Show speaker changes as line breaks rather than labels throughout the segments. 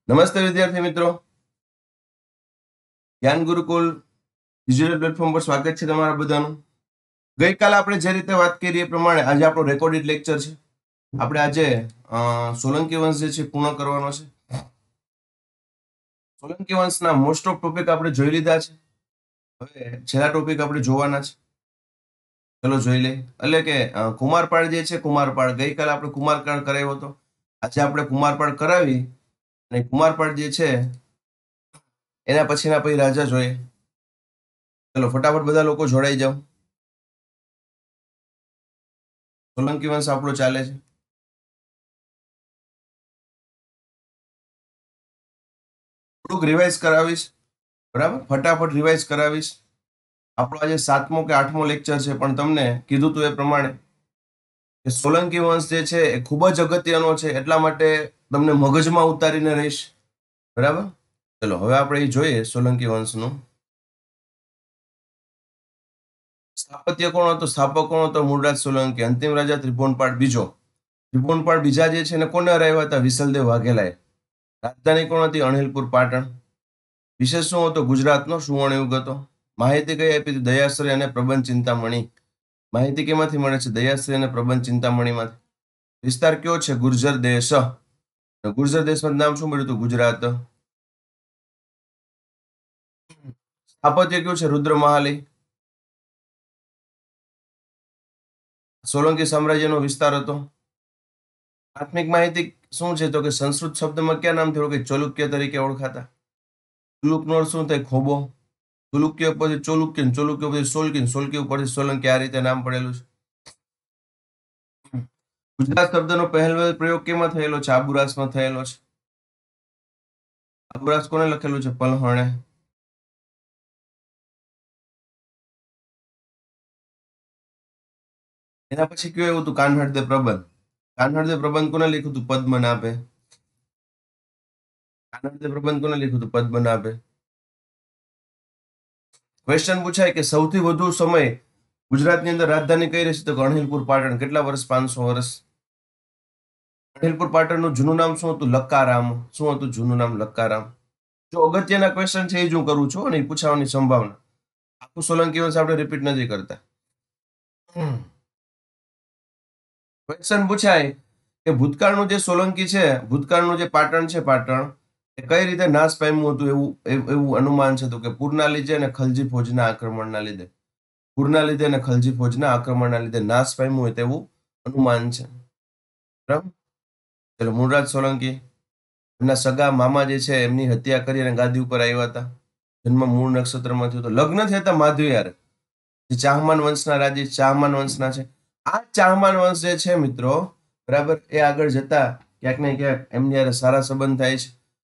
નમસ્તે વિદ્યાર્થી મિત્રો, જ્ઞાન ગુરુકુલ ડિજિટલ પ્લેટફોર્મ પર સ્વાગત છે તમારા બધાનું. ગઈકાલે આપણે જે રીતે વાત કરી એ પ્રમાણે આજે આપણો રેકોર્ડેડ લેક્ચર છે. આપણે આજે સોલંકી વંશ જે છે પૂર્ણ કરવાનો છે. સોલંકી વંશના મોસ્ટ ઓફ ટોપિક આપણે જોઈ લીધા છે. હવે છેલ્લા ટોપિક આપણે જોવાના છે. ચલો જોઈ લઈએ. એટલે કે કુમારપાળ જે છે, કુમારપાળ ગઈકાલે આપણે કુમારપાળ કરાવ્યો હતો. આજે આપણે કુમારપાળ કરાવી અને કુમારપાળ જે છે એના પછીના પછી રાજા જોઈએ. ચલો ફટાફટ બધા લોકો જોડાઈ જાઓ. સોલંકી વંશ આપણો ચાલે છે. થોડુંક રિવાઇઝ કરાવીશ, બરાબર? ફટાફટ રિવાઇઝ કરાવીશ. આપણો આજે 7મો કે 8મો લેક્ચર છે, પણ તમને કીધું તું એ પ્રમાણે કે સોલંકી વંશ જે છે એ ખૂબ જ અગત્યનો છે, એટલા માટે તમને મગજમાં ઉતારીને રહીશ, બરાબર? ચલો હવે આપણે એ જોઈએ સોલંકી વંશનું. સ્થાપત્ય કોણ હતો? સ્થાપક કોણ હતો? મૂળરાજ સોલંકી. અંતિમ રાજા ત્રિભુવનપાળ બીજો. ત્રિભુવનપાળ બીજા જે છે ને કોને હરાવ્યા હતા? વિસલદેવ વાઘેલાએ. રાજધાની કોણ હતી? અણહિલપુર પાટણ. વિશેષ શું હતો? ગુજરાતનો સુવર્ણ યુગ હતો. માહિતી કઈ આપી હતી? દયાશ્રી અને પ્રબંધ ચિંતામણી. માહિતી કેમાંથી મળે છે? દયાશ્રી અને પ્રબંધ ચિંતામણીમાંથી. વિસ્તાર કયો છે? ગુર્જર દેશ. ગુર્જર દેશમાં નામ શું મળ્યું હતું? ગુજરાત. સ્થાપત્ય કયું છે? રુદ્ર મહાલી. સોલંકી સામ્રાજ્યનો વિસ્તાર હતો. પ્રાથમિક માહિતી શું છે? તો કે સંસ્કૃત શબ્દમાં ક્યાં નામથી ઓળખાય? ચોલુક્ય તરીકે ઓળખાતા. તુલુકનો અર્થ શું થાય? ખોબો. તુલુક્ય ઉપરથી ચોલુક્ય, ચોલુક્ય ઉપરથી સોલકી, સોલકી ઉપરથી સોલંકી, આ રીતે નામ પડેલું છે. ગુજરાત શબ્દનો પહેલો પ્રયોગ કેમાં થયેલો છે? આબુરાસમાં થયેલો છે. આબુરાસ કોને લખેલું છે? પલહણે. એના પછી કયું એવું હતું? કાન્હડદેવ પ્રબંધ. કાન્હડદેવ પ્રબંધ કોને લખ્યું હતું? પદ્મનાભે. કાન્હડદેવ પ્રબંધ કોને લખ્યું હતું? પદ્મનાભે. ક્વેશ્ચન પૂછાય કે સૌથી વધુ સમય ગુજરાતની અંદર રાજધાની કઈ રહેશે? તો અણહિલપુર પાટણ. કેટલા વર્ષ? 500 વર્ષ. અણહિલપુર પાટણનું જૂનું નામ શું હતું? લક્કારામ. શું હતું જૂનું નામ? લક્કારામ. જો અગત્યના ક્વેશ્ચન છે એ જ હું કરું છું અને એ પૂછવાની સંભાવના. આખું સોલંકી વંશ આપણે રિપીટ નથી કરતા. ક્વેશ્ચન પૂછાય કે ભૂતકાળનું જે સોલંકી છે, ભૂતકાળનું જે પાટણ છે, પાટણ એ કઈ રીતે નાશ પામ્યું હતું એવું અનુમાન છે? તો કે પૂરના લીધે અને ખલજી ફૌજના આક્રમણના લીધે. પૂરના લીધે અને ખલજી ફૌજના આક્રમણના લીધે નાશ પામ્યું હોય તેવું અનુમાન છે. બરાબર? ચલો મૂળરાજ સોલંકી એમના સગા મામા જે છે એમની હત્યા કરી અને ગાદી ઉપર આવ્યા હતા. જન્મ મૂળ નક્ષત્રમાં થયો હતો. લગ્ન થયા હતા માધવી હારે, જે ચાહમાન વંશના રાજી ચાહમાન વંશના છે. આ ચાહમાન વંશ જે છે મિત્રો, બરાબર, એ આગળ જતા ક્યાંક ને ક્યાંક એમની હારે સારા સંબંધ થાય છે.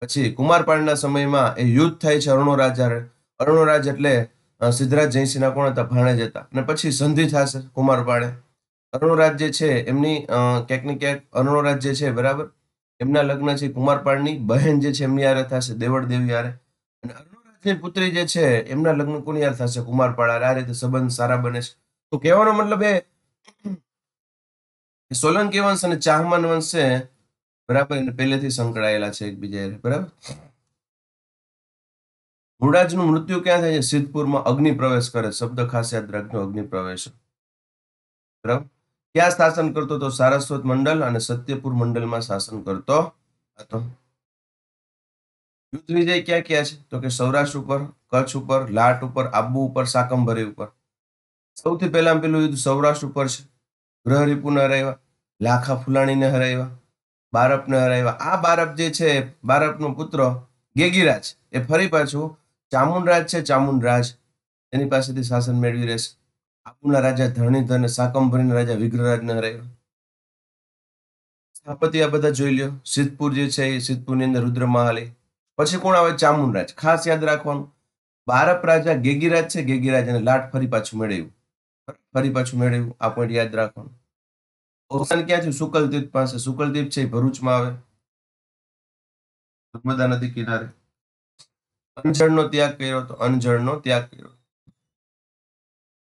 પછી કુમારપાળના સમયમાં એ યુદ્ધ થાય છે અરુણોરાજ હારે. અરુણોરાજ એટલે સિદ્ધરાજ જયસિંહના કોણ હતા? ભાણેજ હતા. અને પછી સંધિ થશે કુમારપાળે. અરુણોરાજ જે છે એમની ક્યાંક ને ક્યાંક અરુણોરાજ જે છે, બરાબર, એમના લગ્ન છે કુમારપાળની બહેન જે છે એમની હારે થશે, દેવળ દેવી હારે. અને અરુણરાજની પુત્રી જે છે એમના લગ્ન કોની હારે થશે? કુમારપાળ હારે. આ રીતે સંબંધ સારા બને છે. તો કહેવાનો મતલબ એ સોલંકી વંશ અને ચાહમાન વંશ છે, બરાબર, એને પહેલેથી સંકળાયેલા છે એકબીજા હારે. બરાબર. મૂળરાજનું મૃત્યુ ક્યાં થાય છે? સિદ્ધપુરમાં. અગ્નિ પ્રવેશ કરે. શબ્દ ખાસ યાદ રાખજો, અગ્નિ પ્રવેશ. બરાબર. ક્યાં શાસન કરતો હતો? સારસ્વત મંડલ અને સત્યપુર મંડલમાં શાસન કરતો હતો. યુદ્ધ વિજય ક્યાં ક્યાં છે? તો કે સૌરાષ્ટ્ર ઉપર, કચ્છ ઉપર, લાટ ઉપર, આબુ ઉપર, સાકંભરી ઉપર. સૌથી પહેલા પેલું યુદ્ધ સૌરાષ્ટ્ર ઉપર છે. ગ્રહ રિપુને હરાવ્યા, લાખા ફુલાણીને હરાવ્યા, બારપને હરાવ્યા. આ બારપ જે છે, બારપનો પુત્ર ગેગીરાજ, એ ફરી પાછું ચામુંડરાજ છે, ચામુંડરાજ એની પાસેથી શાસન મેળવી રહેશે. આબુના રાજા ધરણીધર અને સાકંભરીના રાજા વિગ્રહરાજને હરાવ્યા. સ્થાપત્ય આ બધા જોઈ લ્યો. સિદ્ધપુર જે છે એ સિદ્ધપુરની અંદર રુદ્ર મહાલી. પછી કોણ આવે? ચામુંડરાજ. ખાસ યાદ રાખવાનું, બારપ રાજા ગેગીરાજ છે, ગેગીરાજ અને લાટ ફરી પાછું મેળવ્યું. ફરી પાછું મેળવ્યું. આ પોઈન્ટ યાદ રાખવાનું. અવસાન ક્યાં છે? શુકલતીર્થ પાસે. શુકલતીર્થ છે ભરૂચમાં આવે, નર્મદા નદી કિનારે. અનજળનો ત્યાગ કર્યો હતો. અનજળનો ત્યાગ કર્યો.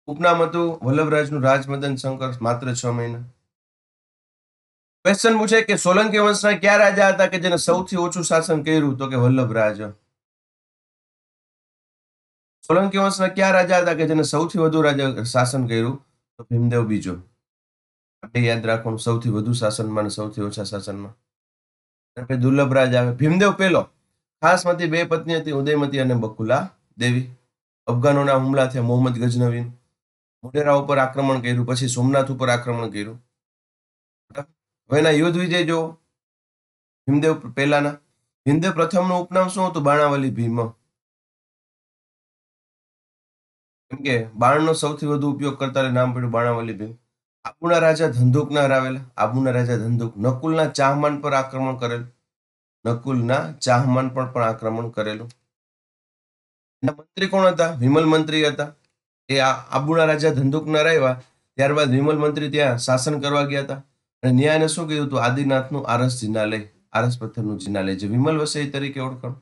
ઉપનામ હતું વલ્લભરાજનું રાજમદન શંકર, માત્ર 6 મહિના. ક્વેશ્ચન પૂછે કે સોલંકી વંશના કયા રાજા હતા કે જેને સૌથી ઓછું શાસન કર્યું? તો કે વલ્લભરાજ. સોલંકી વંશના કયા રાજા હતા કે જેને સૌથી વધુ શાસન કર્યું? તો ભીમદેવ બીજો. આપણે યાદ રાખવાનું, સૌથી વધુ શાસનમાં અને સૌથી ઓછા શાસનમાં. પછી દુર્લભરાજ આવે. ભીમદેવ પહેલો. ખાસમાંથી 2 પત્ની હતી, ઉદયમતી અને બકુલા દેવી. અફઘાનોના હુમલા થયા, મોહમ્મદ ગજનવી મોઢેરા ઉપર આક્રમણ કર્યું, પછી સોમનાથ ઉપર આક્રમણ કર્યું. હવે એના યુદ્ધ વિજય જો ભીમદેવ પહેલાના. ભીમદેવ પ્રથમનું ઉપનામ શું હતું? બાણાવલી ભીમ. કેમ કે બાણનો સૌથી વધુ ઉપયોગ કરતા નામ પડ્યું બાણાવલી ભીમ. આબુના રાજા ધંધુકના હરાવેલા. આબુના રાજા ધંધુક. નકુલના ચાહમાન પર આક્રમણ કરેલું. નકુલના ચાહમાન પર પણ આક્રમણ કરેલું. મંત્રી કોણ હતા? વિમલ મંત્રી હતા. એ આબુના રાજા ધંધુકના રહ્યા, ત્યારબાદ વિમલ મંત્રી ત્યાં શાસન કરવા ગયા હતા. અને ન્યાયને શું કીધું હતું? આદિનાથનું આરસ જિનાલય, આરસ પથ્થરનું જિનાલય, જે વિમલ વસઈ તરીકે ઓળખાણ.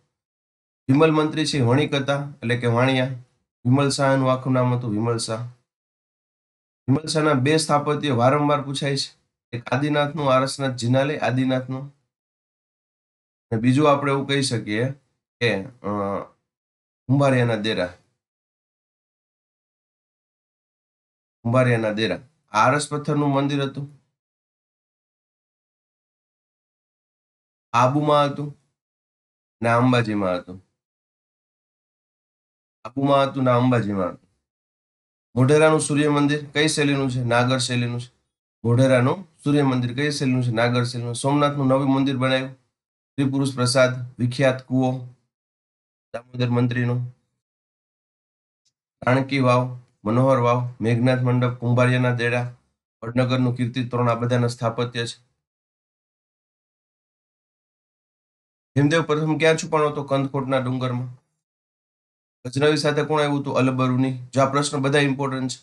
વિમલ મંત્રી છે વણિક હતા, એટલે કે વાણિયા. વિમલ શાહનું આખું નામ હતું વિમલ શાહ. વિમલ શાહના 2 સ્થાપત્ય વારંવાર પૂછાય છે. એક આદિનાથનું આરસનાથ જિનાલય, આદિનાથનું. અને બીજું આપણે એવું કહી શકીએ કે કુંભારિયાના દેરા. કુંભારિયાના દેરા આરસ પથ્થરનું મંદિર હતું. આબુમાં હતું ને અંબાજીમાં હતું. આબુમાં હતું ને અંબાજીમાં હતું. મોઢેરાનું સૂર્ય મંદિર કઈ શૈલીનું છે? નાગર શૈલીનું છે. મોઢેરાનું સૂર્ય મંદિર કઈ શૈલીનું છે? નાગર શૈલીનું. સોમનાથનું નવું મંદિર બનાવ્યું. ત્રિપુરુષ પ્રસાદ, વિખ્યાત કૂવો, દામોદર મંત્રીનો. રાણકી વાવ, મનોહર વાવ, મેઘનાથ મંડપ, કુંભારિયાના દેરા, વડનગરનું કીર્તિ તોરણ, આ બધાના સ્થાપત્ય છે. ભીમદેવ પ્રથમ ક્યાં છુપાણો હતો? કંદકોટના ડુંગરમાં. ગજનવી સાથે કોણ આવ્યું હતું? અલબરુની. જો આ પ્રશ્ન બધા ઇમ્પોર્ટન્ટ છે.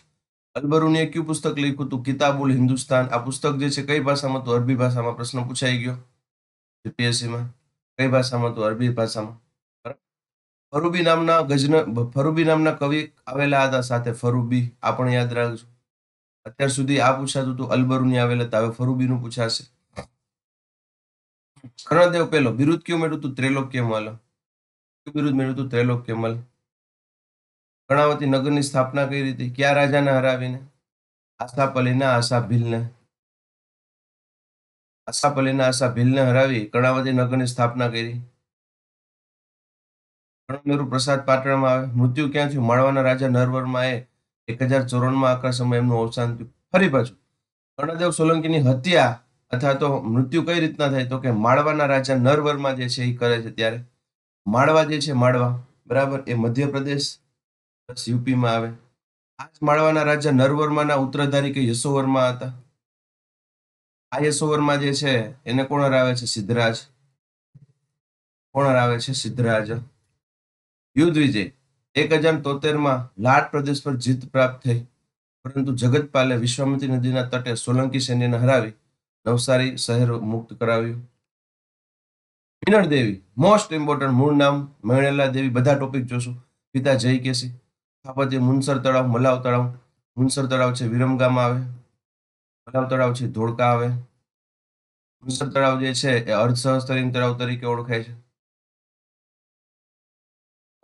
અલબરુનીએ કયું પુસ્તક લખ્યું હતું? કિતાબુલ હિન્દુસ્તાન. આ પુસ્તક જે છે કઈ ભાષામાં હતું? અરબી ભાષામાં. પ્રશ્ન પૂછાઈ ગયો જીપીએસસીમાં. કઈ ભાષામાં હતું? અરબી ભાષામાં. ફરુબી નામના કવિ આવેલા હતા સાથે. ફરુબી આ પણ યાદ રાખજો. અત્યાર સુધી આ પૂછાતું હતું, અલબરુની આવેલા હતા, હવે ફરુબીનું પૂછાશે. કર્ણદેવ પહેલો બિરુદ કયું મેળવ્યું હતું? ત્રૈલોક્યમલ. કયું બિરુદ મેળવ્યું હતું? ત્રૈલોક્યમલ. કર્ણાવતી નગરની સ્થાપના કઈ રીતે? કયા રાજાને હરાવીને? આશાપલીના આશાભીલને. આશાપલીના આશાભીલને હરાવી કર્ણાવતી નગરની સ્થાપના કરી. કર્ણમેરુ પ્રસાદ પાટણમાં આવે. મૃત્યુ ક્યાં થયું? માળવાના રાજા નરવર્માએ 1054 આખા સમય એમનું અવસાન થયું. ફરી પાછું કર્ણદેવ સોલંકીની હત્યા અથવા તો મૃત્યુ કઈ રીતના થાય? તો કે માળવાના રાજા નરવર્મા જે છે એ કરે છે ત્યારે. માળવા જે છે, માળવા બરાબર, એ મધ્યપ્રદેશ યુપીમાં આવે. આ જ માળવાના રાજા નરવર્માના ઉત્તરાધારી કે યશોવર્મા હતા. આ યશોવર્મા જે છે એને કોણ હરાવે છે? સિદ્ધરાજ. કોણ હરાવે છે? સિદ્ધરાજ. યુદ્ધ વિજય 1073માં લાટ પ્રદેશ પર જીત પ્રાપ્ત થઈ, પરંતુ જગતપાલે વિશ્વામિત્રી નદીના તટે સોલંકી સૈન્યને હરાવી નવસારી શહેર મુક્ત કરાવ્યું. મિનળ દેવી મોસ્ટ ઇમ્પોર્ટન્ટ. મૂળ નામ મહિણેલા દેવી. બધા ટોપિક જોશું. પિતા જયકેસી. સ્થાપત્ય મુનસર તળાવ, મલાવ તળાવ. મુનસર તળાવ છે વિરમગામમાં આવે. મલાવ તળાવ છે ધોળકા આવે. મુનસર તળાવ જે છે એ અર્ધસહસ્ત્રલિંગ તળાવ તરીકે ઓળખાય છે.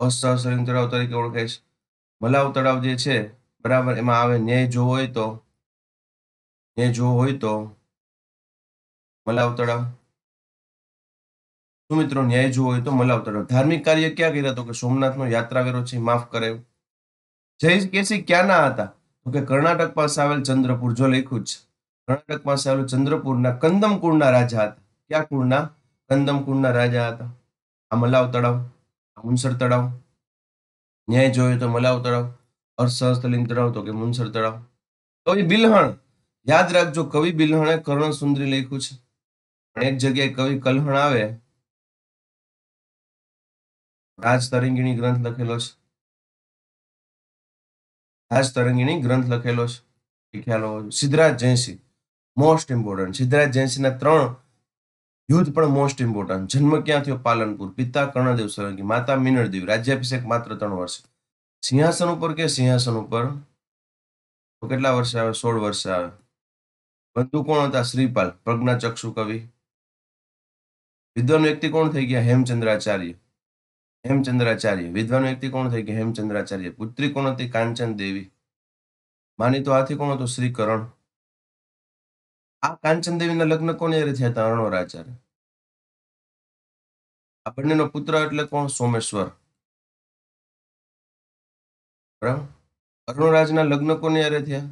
અસહસ્ત્રલિંગ તળાવ તરીકે ઓળખાય છે. મલાવ તળાવ જે છે બરાબર, એમાં આવે ન્યાય જોવો હોય તો મલાવ તળાવ. શું મિત્રો? ન્યાય જોવો હોય તો મલાવ તળાવ. ધાર્મિક કાર્ય ક્યાં કર્યા? તો કે સોમનાથનો યાત્રાવેરો છે માફ કરાયો. જયકેસી ક્યાંના હતા? તો કે કર્ણાટક પાસે આવેલ ચંદ્રપુર. જો લખ્યું જ છે, કર્ણાટક પાસે આવેલ ચંદ્રપુરના કંદમ કુળના રાજા હતા. ક્યાં કુળના? કંદમ કુળના રાજા હતા. આ મલાવ તળાવ, આ મુનસર તળાવ. ન્યાય જોયો તો મલાવ તળાવ. અર્ધસહસ્ત્રલિંગ તળાવ તો કે મુનસર તળાવ. કવિ બિલ્હણ યાદ રાખજો, કવિ બિલ્હણે કર્ણસુંદરી લખ્યું છે. પણ એક જગ્યાએ કવિ કલ્હણ આવે, રાજતરંગિણી ગ્રંથ લખેલો છે. રાજતરંગિણી ગ્રંથ લખેલો છે, ખ્યાલ હોવો જોઈએ. Siddharaj Jaysinh most important. સિદ્ધરાજ જયસિંહના 3 યુદ્ધ પણ મોસ્ટ ઇમ્પોર્ટન્ટ. જન્મ ક્યાં થયો? પાલનપુર. પિતા કર્ણદેવ સોલંકી, માતા મિનળ દેવી. રાજ્યાભિષેક માત્ર 3 વર્ષ. સિંહાસન ઉપર કે સિંહાસન ઉપર તો કેટલા વર્ષે આવે? 16 વર્ષે આવે. બંધુ કોણ હતા? શ્રીપાલ, પ્રજ્ઞાચક્ષુ કવિ. વિદ્વાન વ્યક્તિ કોણ થઈ ગયા? હેમચંદ્રાચાર્ય. હેમચંદ્રાચાર્ય. વિદ્વાન વ્યક્તિ કોણ થઈ ગયા? હેમચંદ્રાચાર્ય. પુત્રી કોણ હતી? કાંચન દેવી. માનીતો હાથી કોણ હતો? શ્રીકરણ. આ કાંચન દેવીના લગ્ન કોની હારે થયા હતા? અર્ણોરાચાર્ય. આ બંનેનો પુત્ર એટલે કોણ? સોમેશ્વર. બરાબર. અર્ણોરાજના લગ્ન કોની હારે થયા?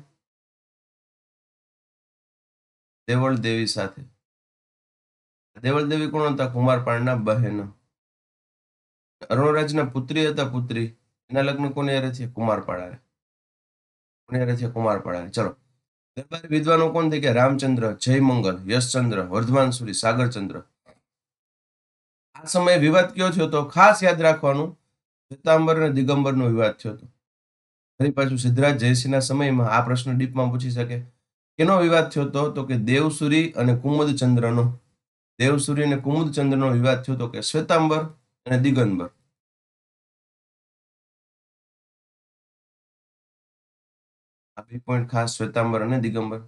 દેવળ દેવી સાથે. દેવળ દેવી કોણ હતા? કુમારપાળના બહેન. અરુણરાજના પુત્રી હતા. પુત્રી એના લગ્ન કોની હારે થયા? કુમારપાળ. કોની હારે થયા? કુમારપાળ. ચલો, દરબારી વિદ્વાનો કોણ થઈ ગયા? રામચંદ્ર, જયમંગલ, યશચંદ્ર, વર્ધમાનસુરી, સાગરચંદ્ર. આ સમયે વિવાદ કયો થયો હતો? ખાસ યાદ રાખવાનું, શ્વેતાંબર અને દિગંબરનો વિવાદ થયો હતો. ફરી પાછું સિદ્ધરાજ જયસિંહના સમયમાં આ પ્રશ્ન ડીપમાં પૂછી શકે. કેનો વિવાદ થયો હતો? તો કે દેવસુરી અને કુમુદચંદ્રનો. દેવસુરી અને કુમુદચંદ્રનો વિવાદ થયો હતો કે શ્વેતાંબર અને દિગંબર. આ બે પોઈન્ટ ખાસ, શ્વેતાંબર અને દિગંબર.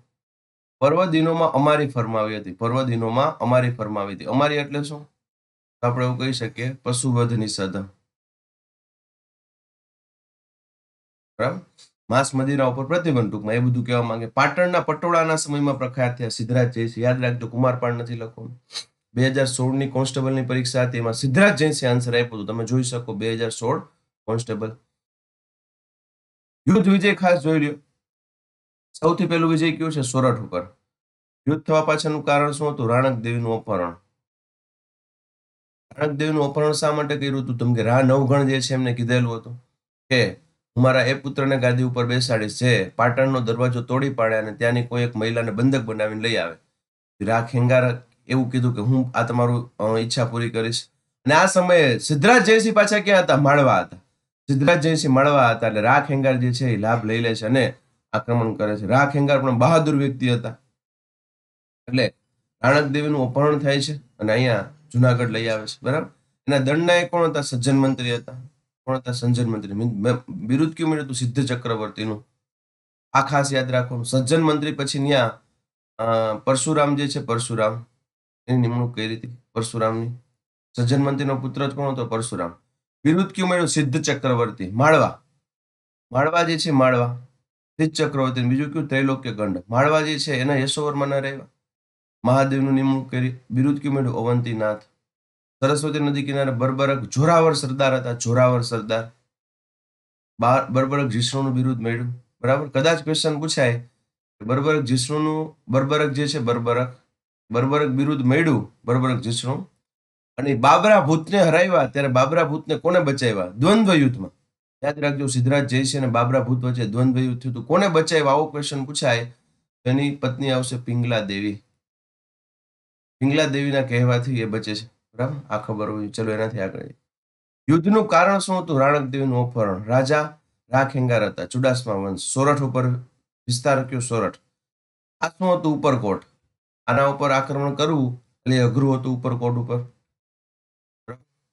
પર્વદિનોમાં અમારી ફરમાવી હતી. પર્વદિનોમાં અમારી ફરમાવી હતી. અમારી એટલે શું? આપણે એવું કહી શકીએ, પશુવધ નિષેધ. બરાબર. માંસ મદિરા ઉપર પ્રતિબંધ. ટૂંકમાં એ બધું કહેવા માંગે. પાટણના પટોળાના સમયમાં પ્રખ્યાત થયા સિદ્ધરાજ જયસિંહ. યાદ રાખજો, કુમારપાળ નથી લખવાનું. 2016ની કોન્સ્ટેબલની પરીક્ષા હતી, એમાં સિદ્ધરાજ જયસિંહ આન્સર આપ્યું હતું. તમે જોઈ શકો, 2016 કોન્સ્ટેબલ. યુદ્ધ વિજય ખાસ જોઈ લ્યો. સૌથી પહેલું વિજય કયું છે? સોરઠ ઉપર. યુદ્ધ થવા પાછળનું કારણ શું હતું? રાણક દેવીનું અપહરણ. રાણક દેવીનું અપહરણ શા માટે કર્યું હતું? તમે કે રા નવગણ જે છે એમને કીધેલું હતું કે હું મારા એ પુત્રને ગાદી ઉપર બેસાડીશ જે પાટણનો દરવાજો તોડી પાડે અને ત્યાંની કોઈ એક મહિલાને બંધક બનાવીને લઈ આવે. રા ખેંગાર એવું કીધું કે હું આ તમારું ઈચ્છા પૂરી કરીશ. અને આ સમયે સિદ્ધરાજ જયસિંહ પાછા ક્યાં હતા? માળવા હતા. સિદ્ધરાજ જયસિંહ માળવા હતા. એટલે રા ખેંગાર જે છે એ લાભ લઈ લે છે અને આક્રમણ કરે છે. રા ખેંગાર પણ બહાદુર વ્યક્તિ હતા. એટલે રાણક દેવીનું અપહરણ થાય છે અને અહીંયા જુનાગઢ લઈ આવે છે. બરાબર. એના દંડનાયક કોણ હતા? સજ્જન મંત્રી હતા. કોણ હતા? સજ્જન મંત્રી. બિરુદ કયું મળ્યું હતું? સિદ્ધ ચક્રવર્તીનું. આ ખાસ યાદ રાખવાનું. સજ્જન મંત્રી પછી ત્યાં પરશુરામ જે છે, પરશુરામ એની નિમણૂક કરી હતી. પરશુરામની. સજ્જન મંત્રીનો પુત્ર જ કોણ હતો? પરશુરામ. બિરુદ કયું મળ્યું? સિદ્ધ ચક્રવર્તી. માળવા. માળવા જે છે, માળવા સિદ્ધ ચક્રવર્તી. બીજું કયું? ત્રૈલોક્ય ગંડ. માળવા જે છે એના યશોવર્મના રહેવા. મહાદેવનું નિમણૂક કરી. બિરુદ કયું મળ્યું? અવંતીનાથ. સરસ્વતી નદી કિનારે બર્બરક જોરાવર સરદાર હતા. જોરાવર સરદાર. બર્બરક જીષ્ણુનું બિરુદ મળ્યું. બરાબર. કદાચ ક્વેશ્ચન પૂછાય બર્બરક જીષ્ણુનું, બર્બરક જે છે, બર્બરક બિરુદ મળ્યું બર્બરક જીષ્ણુ. અને બાબરા ભૂતને હરાવ્યા ત્યારે બાબરા ભૂતને કોને બચાવ્યા? દ્વંદ્વ યુદ્ધમાં. યાદ રાખજો, સિદ્ધરાજ જયસિંહ અને બાબરા ભૂત વચ્ચે દ્વંદ્વ યુદ્ધ થયું હતું. કોને બચાવ્યા? આવો ક્વેશ્ચન પૂછાય. એની પત્ની આવશે પિંગલા દેવી. પિંગલા દેવીના કહેવાથી એ બચે છે. બરાબર. આ ખબર હોય. ચલો એનાથી આગળ. યુદ્ધનું કારણ શું હતું? રાણક દેવીનું અપહરણ. રાજા રા ખેંગાર હતા. ચુડાસમા વંશ. સોરઠ ઉપર વિસ્તાર કયો? સોરઠ. આ શું હતું? ઉપરકોટ. આના ઉપર આક્રમણ કરવું એટલે અઘરું હતું. ઉપરકોટ ઉપર.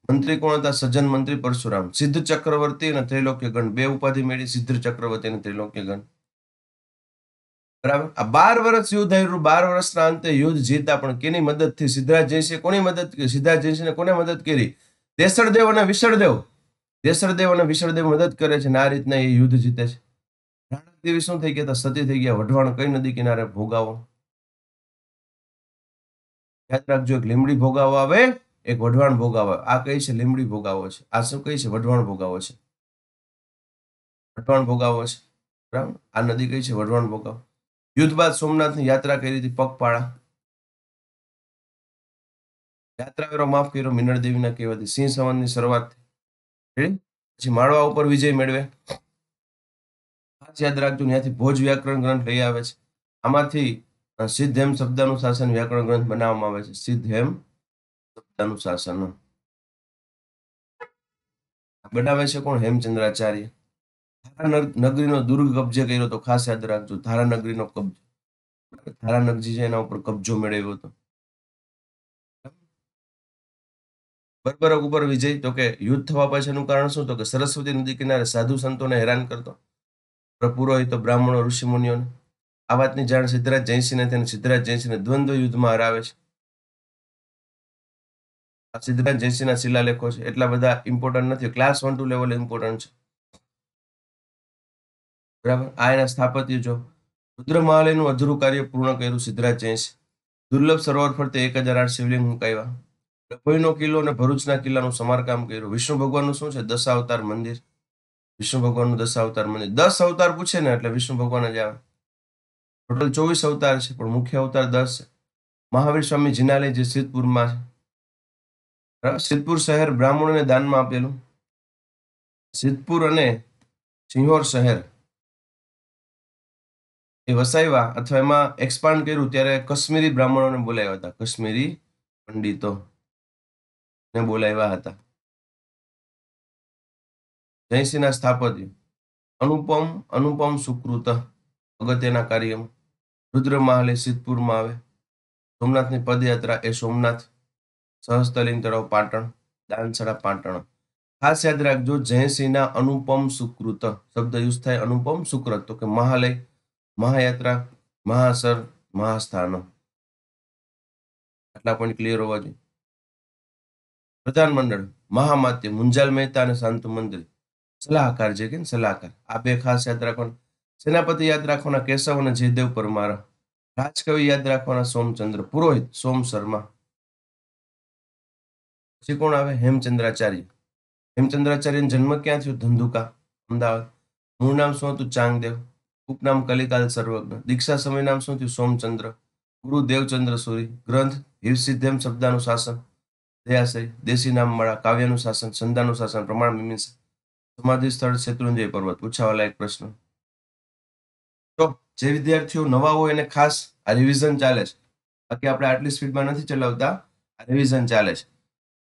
મંત્રી કોણ હતા? સજ્જન મંત્રી પરશુરામ. સિદ્ધ ચક્રવર્તી અને ત્રૈલોક્ય ગણ. બે ઉપાધિ મેળવી, સિદ્ધ ચક્રવર્તી અને ત્રૈલોક્ય ગણ. બરાબર. આ 12 વર્ષ યુદ્ધ આવ્યું. 12 વર્ષના અંતે યુદ્ધ જીતા, પણ કેની મદદથી? સિદ્ધરાજ જયસિંહ કોની મદદ કરી? સિદ્ધરાજ જયસિંહને કોને મદદ કરી? દેસળદેવ અને વિસળદેવ. દેસળદેવ અને વિસળદેવ મદદ કરે છે અને આ રીતના એ યુદ્ધ જીતે છે. રાણક દેવી શું થઈ ગયા હતા? સતી થઈ ગયા. વઢવાણ કઈ નદી કિનારે? ભોગાવો. યાદ રાખજો, એક લીમડી ભોગાવો આવે, એક વઢવાણ ભોગાવો. આ કઈ છે? લીમડી ભોગાવો છે. આ શું કઈ છે? વઢવાણ ભોગાવો છે. વઢવાણ ભોગાવો છે. બરાબર. આ નદી કઈ છે? વઢવાણ ભોગાવો. યુદ્ધ બાદ સોમનાથની યાત્રા કરી હતી પગપાળા. યાત્રા વેરો માફ કર્યો મિનળ દેવીના કહેવાથી. સિંહ સંવતની શરૂઆત. પછી માળવા ઉપર વિજય મેળવે. ખાસ યાદ રાખજો, ત્યાંથી ભોજ વ્યાકરણ ગ્રંથ લઈ આવે છે. આમાંથી સિદ્ધહેમ શબ્દાનુશાસન વ્યાકરણ ગ્રંથ બનાવવામાં આવે છે. સિદ્ધહેમ શબ્દાનુશાસન બનાવે છે કોણ? હેમચંદ્રાચાર્ય. ધારા નગરીનો દુર્ગ કબજે કર્યો તો ખાસ યાદ રાખજો. ધારા નગરીનો કબજો. ધારા નગરી છે એના ઉપર કબજો મેળવ્યો હતો. બર્બરક ઉપર વિજય. તો કે યુદ્ધ થવા પાછળનું કારણ શું? તો કે સરસ્વતી નદી કિનારે સાધુ સંતોને હેરાન કરતો. પુરોહિતો, બ્રાહ્મણો, ઋષિમુનિઓને. આ વાતની જાણ સિદ્ધરાજ જયસિંહને થઈ અને સિદ્ધરાજ જયસિંહને દ્વંદ્વ યુદ્ધમાં હરાવે છે. આ સિદ્ધરાજ જયસિંહના શિલાલેખો છે, એટલા બધા ઇમ્પોર્ટન્ટ નથી, ક્લાસ 1 2 લેવલ ઇમ્પોર્ટન્ટ છે. બરાબર. આ એના સ્થાપત્ય જો રુદ્રમહાલયનું અધૂરું કાર્ય પૂર્ણ કર્યું સિદ્ધરાજ જયસિંહ. દુર્લભ સરોવર ફરતે 1008 શિવલિંગ મુકાવ્યા. ડભોઈનો કિલ્લો અને ભરૂચના કિલ્લાનું સમારકામ કર્યું. વિષ્ણુ ભગવાનનું શું છે? દશાવતાર મંદિર. વિષ્ણુ ભગવાનનું દશાવતાર મંદિર. 10 અવતાર પૂછે ને એટલે વિષ્ણુ ભગવાન જ આવે. ટોટલ 24 અવતાર છે, પણ મુખ્ય અવતાર 10 છે. મહાવીર સ્વામી જિનાલય જે સિદ્ધપુરમાં છે. બરાબર. સિદ્ધપુર શહેર બ્રાહ્મણોને દાનમાં આપેલું. સિદ્ધપુર અને સિંહોર શહેર એ વસાવ્યા અથવા એમાં એક્સપાન્ડ કર્યું ત્યારે કાશ્મીરી બ્રાહ્મણોને બોલાવ્યા હતા. કાશ્મીરી પંડિતો ને બોલાવ્યા હતા. જયસિંહના સ્થાપત્ય અનુપમ સુકૃત અગત્યના કાર્યમાં રુદ્રમહાલ એ સિદ્ધપુરમાં આવે. સોમનાથની પદયાત્રા એ સોમનાથ. સહસ્તલિંગ તળાવ પાટણ. દાનસરા પાટણ. ખાસ યાદ રાખજો, જયસિંહના અનુપમ સુકૃત શબ્દ યુઝ થાય. અનુપમ સુકૃત તો કે મહાલય, મહાયાત્રા, મહાસર, મહાસ્થાનો. આટલા પોઈન્ટ ક્લિયર હોવા જોઈએ. પ્રધાનમંડળ મહામાત્ય મુંજાલ મહેતા અને શાંતુ મંત્રી. સલાહકાર જે કે સલાહકાર, આ બે ખાસ યાદ રાખવાના. સેનાપતિ યાદ રાખવાના કેશવ અને જયદેવ પરમાર. રાજકવિ યાદ રાખવાના સોમચંદ્ર. પુરોહિત સોમ શર્મા. પછી કોણ આવે? હેમચંદ્રાચાર્ય. હેમચંદ્રાચાર્યનો જન્મ ક્યાં થયો? ધંધુકા, અમદાવાદ. મૂળ નામ શું હતું? ચાંગદેવ. ઉપનામ કલિકાલ સર્વજ્ઞ. દીક્ષા સમય નામ શું થયું? સોમચંદ્ર. ગુરુ દેવચંદ્ર સુરી. ગ્રંથ હિરસિદ્ધેમ શબ્દાનું શાસન. દયાશ્રી. દેશી નામ મળા. કાવ્યનું શાસન. સંધાનું શાસન. પ્રમાણ મીમાંસા. સમાધિ સ્થળ શેત્રુંજય પર્વત. પૂછાવા લાયક પ્રશ્ન. તો જે વિદ્યાર્થીઓ નવા હોય એને ખાસ આ રિવિઝન ચાલે છે. બાકી આપણે આટલી સ્પીડમાં નથી ચલાવતા, આ રિવિઝન ચાલે છે.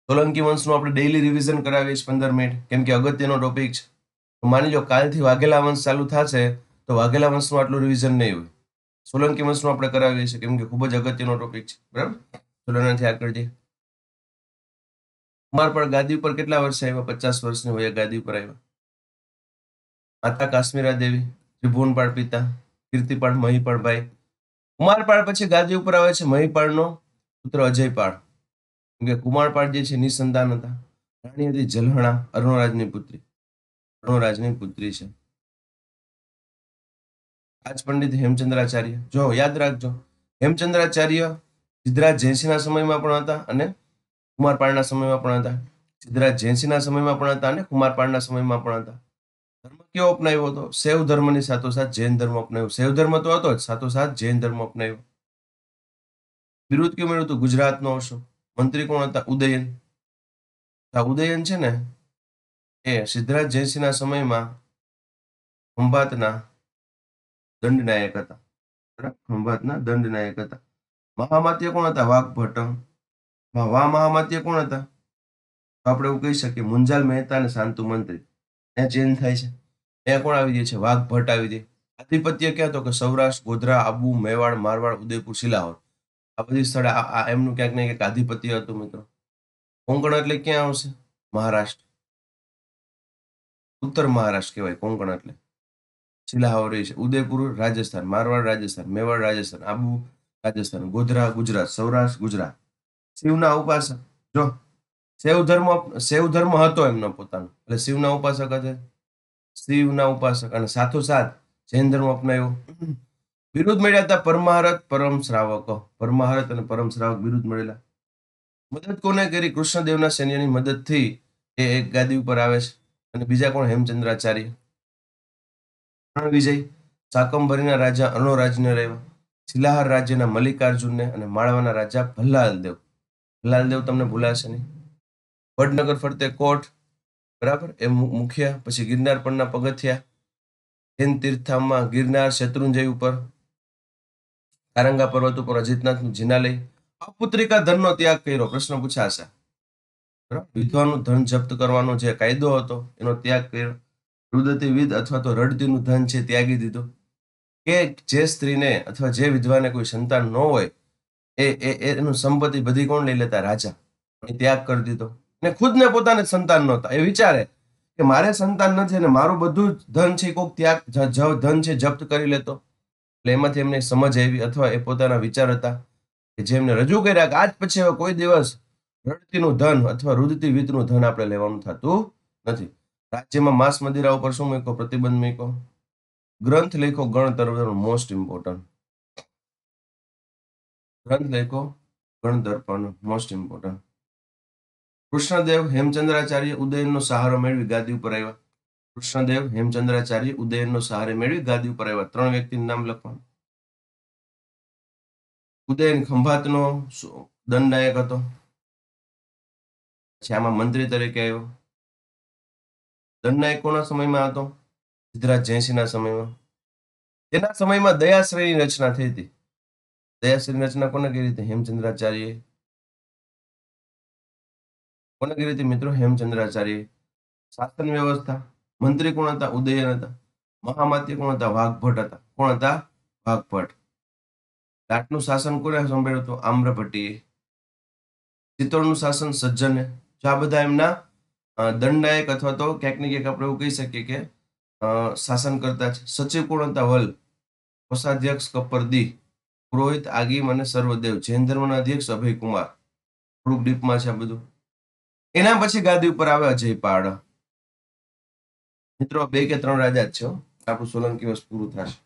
સોલંકી વંશનું આપણે ડેઈલી રિવિઝન કરાવીએ છીએ 15 મિનિટ, કેમ કે અગત્યનો ટોપિક છે. માની લો કાલથી વાઘેલા વંશ ચાલુ થશે તો વાઘેલા વંશનું આટલું રિવિઝન નહીં હોય. સોલંકી વંશનું આપણે કરાવીએ છીએ કેમ કે ખૂબ જ અગત્યનો ટોપિક છે. બરાબર. ચલો એનાથી આગળ જઈએ. કુમારપાળ ગાદી ઉપર કેટલા વર્ષે આવ્યા? 50 વર્ષની વયે ગાદી ઉપર આવ્યા. માતા કાશ્મીરા દેવી. ત્રિભુવનપાળ પિતા. કીર્તિપાળ મહીપાળ ભાઈ. કુમારપાળ પછી ગાદી ઉપર આવે છે મહીપાળનો પુત્ર અજયપાળ. કેમ કે કુમારપાળ જે છે નિસંતાન હતા. રાણી હતી જલહણા, અરુણરાજની પુત્રી. અરુણરાજની પુત્રી છે. આજ પંડિત હેમચંદ્રાચાર્ય. જો યાદ રાખજો, હેમચંદ્રાચાર્ય સિદ્ધરાજ જયસિંહના સમયમાં પણ હતા અને કુમારપાળના સમયમાં પણ હતા. સિદ્ધરાજ જયસિંહના સમયમાં પણ હતા અને કુમારપાળના સમયમાં પણ હતા. ધર્મ કેવો અપનાવ્યો હતો? શૈવ ધર્મની સાથોસાથ જૈન ધર્મ અપનાવ્યો. શૈવ ધર્મ તો હતો જ, સાથોસાથ જૈન ધર્મ અપનાવ્યો. બિરુદ કેવું મળ્યું હતું? ગુજરાતનો અશોક. મંત્રી કોણ હતા? ઉદયન. આ ઉદયન છે ને એ સિદ્ધરાજ જયસિંહના સમયમાં ખંભાતના દંડનાયક હતા. ખંભાતના દંડનાયક હતા. મહામાત્ય કોણ હતા? વાઘભટ્ટ. મહામાત્ય કોણ હતા? આપણે એવું કહી શકીએ મુંજાલ મહેતા અને શાંતુ મંત્રી. ત્યાં ચેન્જ થાય છે. ત્યાં કોણ આવી જાય છે? વાઘભટ્ટ આવી જાય. આધિપત્ય ક્યાં? તો કે સૌરાષ્ટ્ર, ગોધરા, આબુ, મેવાડ, મારવાડ, ઉદયપુર, શિલાહોર. આ બધી સ્થળે એમનું ક્યાંક ને ક્યાંક આધિપત્ય હતું મિત્રો. કોંકણ એટલે ક્યાં આવશે? મહારાષ્ટ્ર. ઉત્તર મહારાષ્ટ્ર કહેવાય કોંકણ એટલે. શિલાહોર છે. ઉદયપુર રાજસ્થાન, મારવાડ રાજસ્થાન, મેવાડ રાજસ્થાન, આબુ રાજસ્થાન, ગોધરા ગુજરાત, સૌરાષ્ટ્ર ગુજરાત. શિવના ઉપાસક. જો શૈવ ધર્મ હતો એમનો પોતાનો, એટલે શિવના ઉપાસક હતા. શિવના ઉપાસક અને સાથોસાથ જૈન ધર્મ અપનાવ્યો. બિરુદ મળ્યા હતા પરમહરત, પરમ શ્રાવક. પરમહરત અને પરમ શ્રાવક બિરુદ મળેલા. મદદ કોને કરી? કૃષ્ણદેવના સૈન્યની મદદથી એ એક ગાદી ઉપર આવે છે. અને બીજા કોણ? હેમચંદ્રાચાર્ય. વિજય શાકંભરીના રાજા અર્ણોરાજને રહેવા. શિલાહાર રાજ્યના મલ્લિકાર્જુનને અને માળવાના રાજા ભલ્લાલદેવ. ભલ્લાલદેવ તમને ભૂલાશે નહીં. વડનગર ફરતે કોટ. બરાબર, એ મુખ્ય. પછી ગિરનાર પરના પગથિયા. જૈન તીર્થધામમાં ગિરનાર, શેત્રુંજય ઉપર, તારંગા પર્વત ઉપર અજીતનાથનું જિનાલય. અપુત્રિકા ધનનો ત્યાગ કર્યો. પ્રશ્ન પૂછાશે. વિધવાનું ધન જપ્ત કરવાનો જે કાયદો હતો એનો ત્યાગ કર્યો. રુદતીવિદ અથવા તો રડતીનું ધન છે ત્યાગી દીધું. કે જે સ્ત્રીને અથવા જે વિધવાને કોઈ સંતાન ન હોય એનું સંપત્તિ બધી કોણ લઈ લેતા? રાજા. એ ત્યાગ કરી દીધો. ને ખુદને પોતાને સંતાન નહોતા. એ વિચારે કે મારે સંતાન નથી અને મારું બધું ધન છે કોક ત્યાગ ધન છે જપ્ત કરી લેતો. એટલે એમાંથી એમને સમજ આવી અથવા એ પોતાના વિચાર હતા કે જે એમને રજૂ કર્યા કે આજ પછી હવે કોઈ દિવસ રડતીનું ધન અથવા રુદતી વિતનું ધન આપણે લેવાનું થતું નથી. રાજ્યમાં માંસ મદિરા ઉપર શું મૂક્યો? પ્રતિબંધ મૂક્યો. ગ્રંથ લેખો ગણતર મોસ્ટ ઇમ્પોર્ટન્ટ. ગ્રંથ લેખો ગણતર્પણ મોસ્ટ ઇમ્પોર્ટન્ટ. કૃષ્ણદેવ હેમચંદ્રાચાર્ય ઉદયનનો સહારો મેળવી ગાદી ઉપર આવ્યા. કૃષ્ણદેવ હેમચંદ્રાચાર્ય ઉદયનનો સહારો મેળવી ગાદી ઉપર આવ્યા. 3 વ્યક્તિનું નામ લખવાનું. ઉદયન ખંભાતનો દંડનાયક હતો. પછી આમાં મંત્રી તરીકે આવ્યો. દંડનાયક કોના સમયમાં હતો? સિદ્ધરાજ જયસિંહના સમયમાં. તેના સમયમાં દયાશ્રેયની રચના થઈ હતી. દયાશ્રેયની રચના કોને કરી હતી? હેમચંદ્રાચાર્ય. કોને કરી હતી મિત્રો? હેમચંદ્રાચાર્ય. શાસન વ્યવસ્થા મંત્રી કોણ હતા? ઉદયન હતા. મહામાત્ય કોણ હતા? વાઘભટ્ટ હતા. કોણ હતા? વાઘભટ્ટ. લાટનું શાસન કોને સંભાળ્યું હતું? આમ્રભટ્ટીએ. ચિત્તોડનું શાસન સજ્જને. જો આ બધા એમના દંડનાયક અથવા તો ક્યાંક ને ક્યાંક આપણે એવું કહી શકીએ કે શાસન કરતા છે. સચિવ કોણ હતા? વલ. કોષાધ્યક્ષ કપરદી. પુરોહિત આગીમ અને સર્વદેવ. જૈન ધર્મના અધ્યક્ષ અભયકુમાર. થોડુંક ડીપમાં છે આ બધું. એના પછી ગાદી ઉપર આવે અજયપાળ. મિત્રો 2 કે 3 રાજા જ છે. આપણું સોલંકી વંશ પૂરું થશે.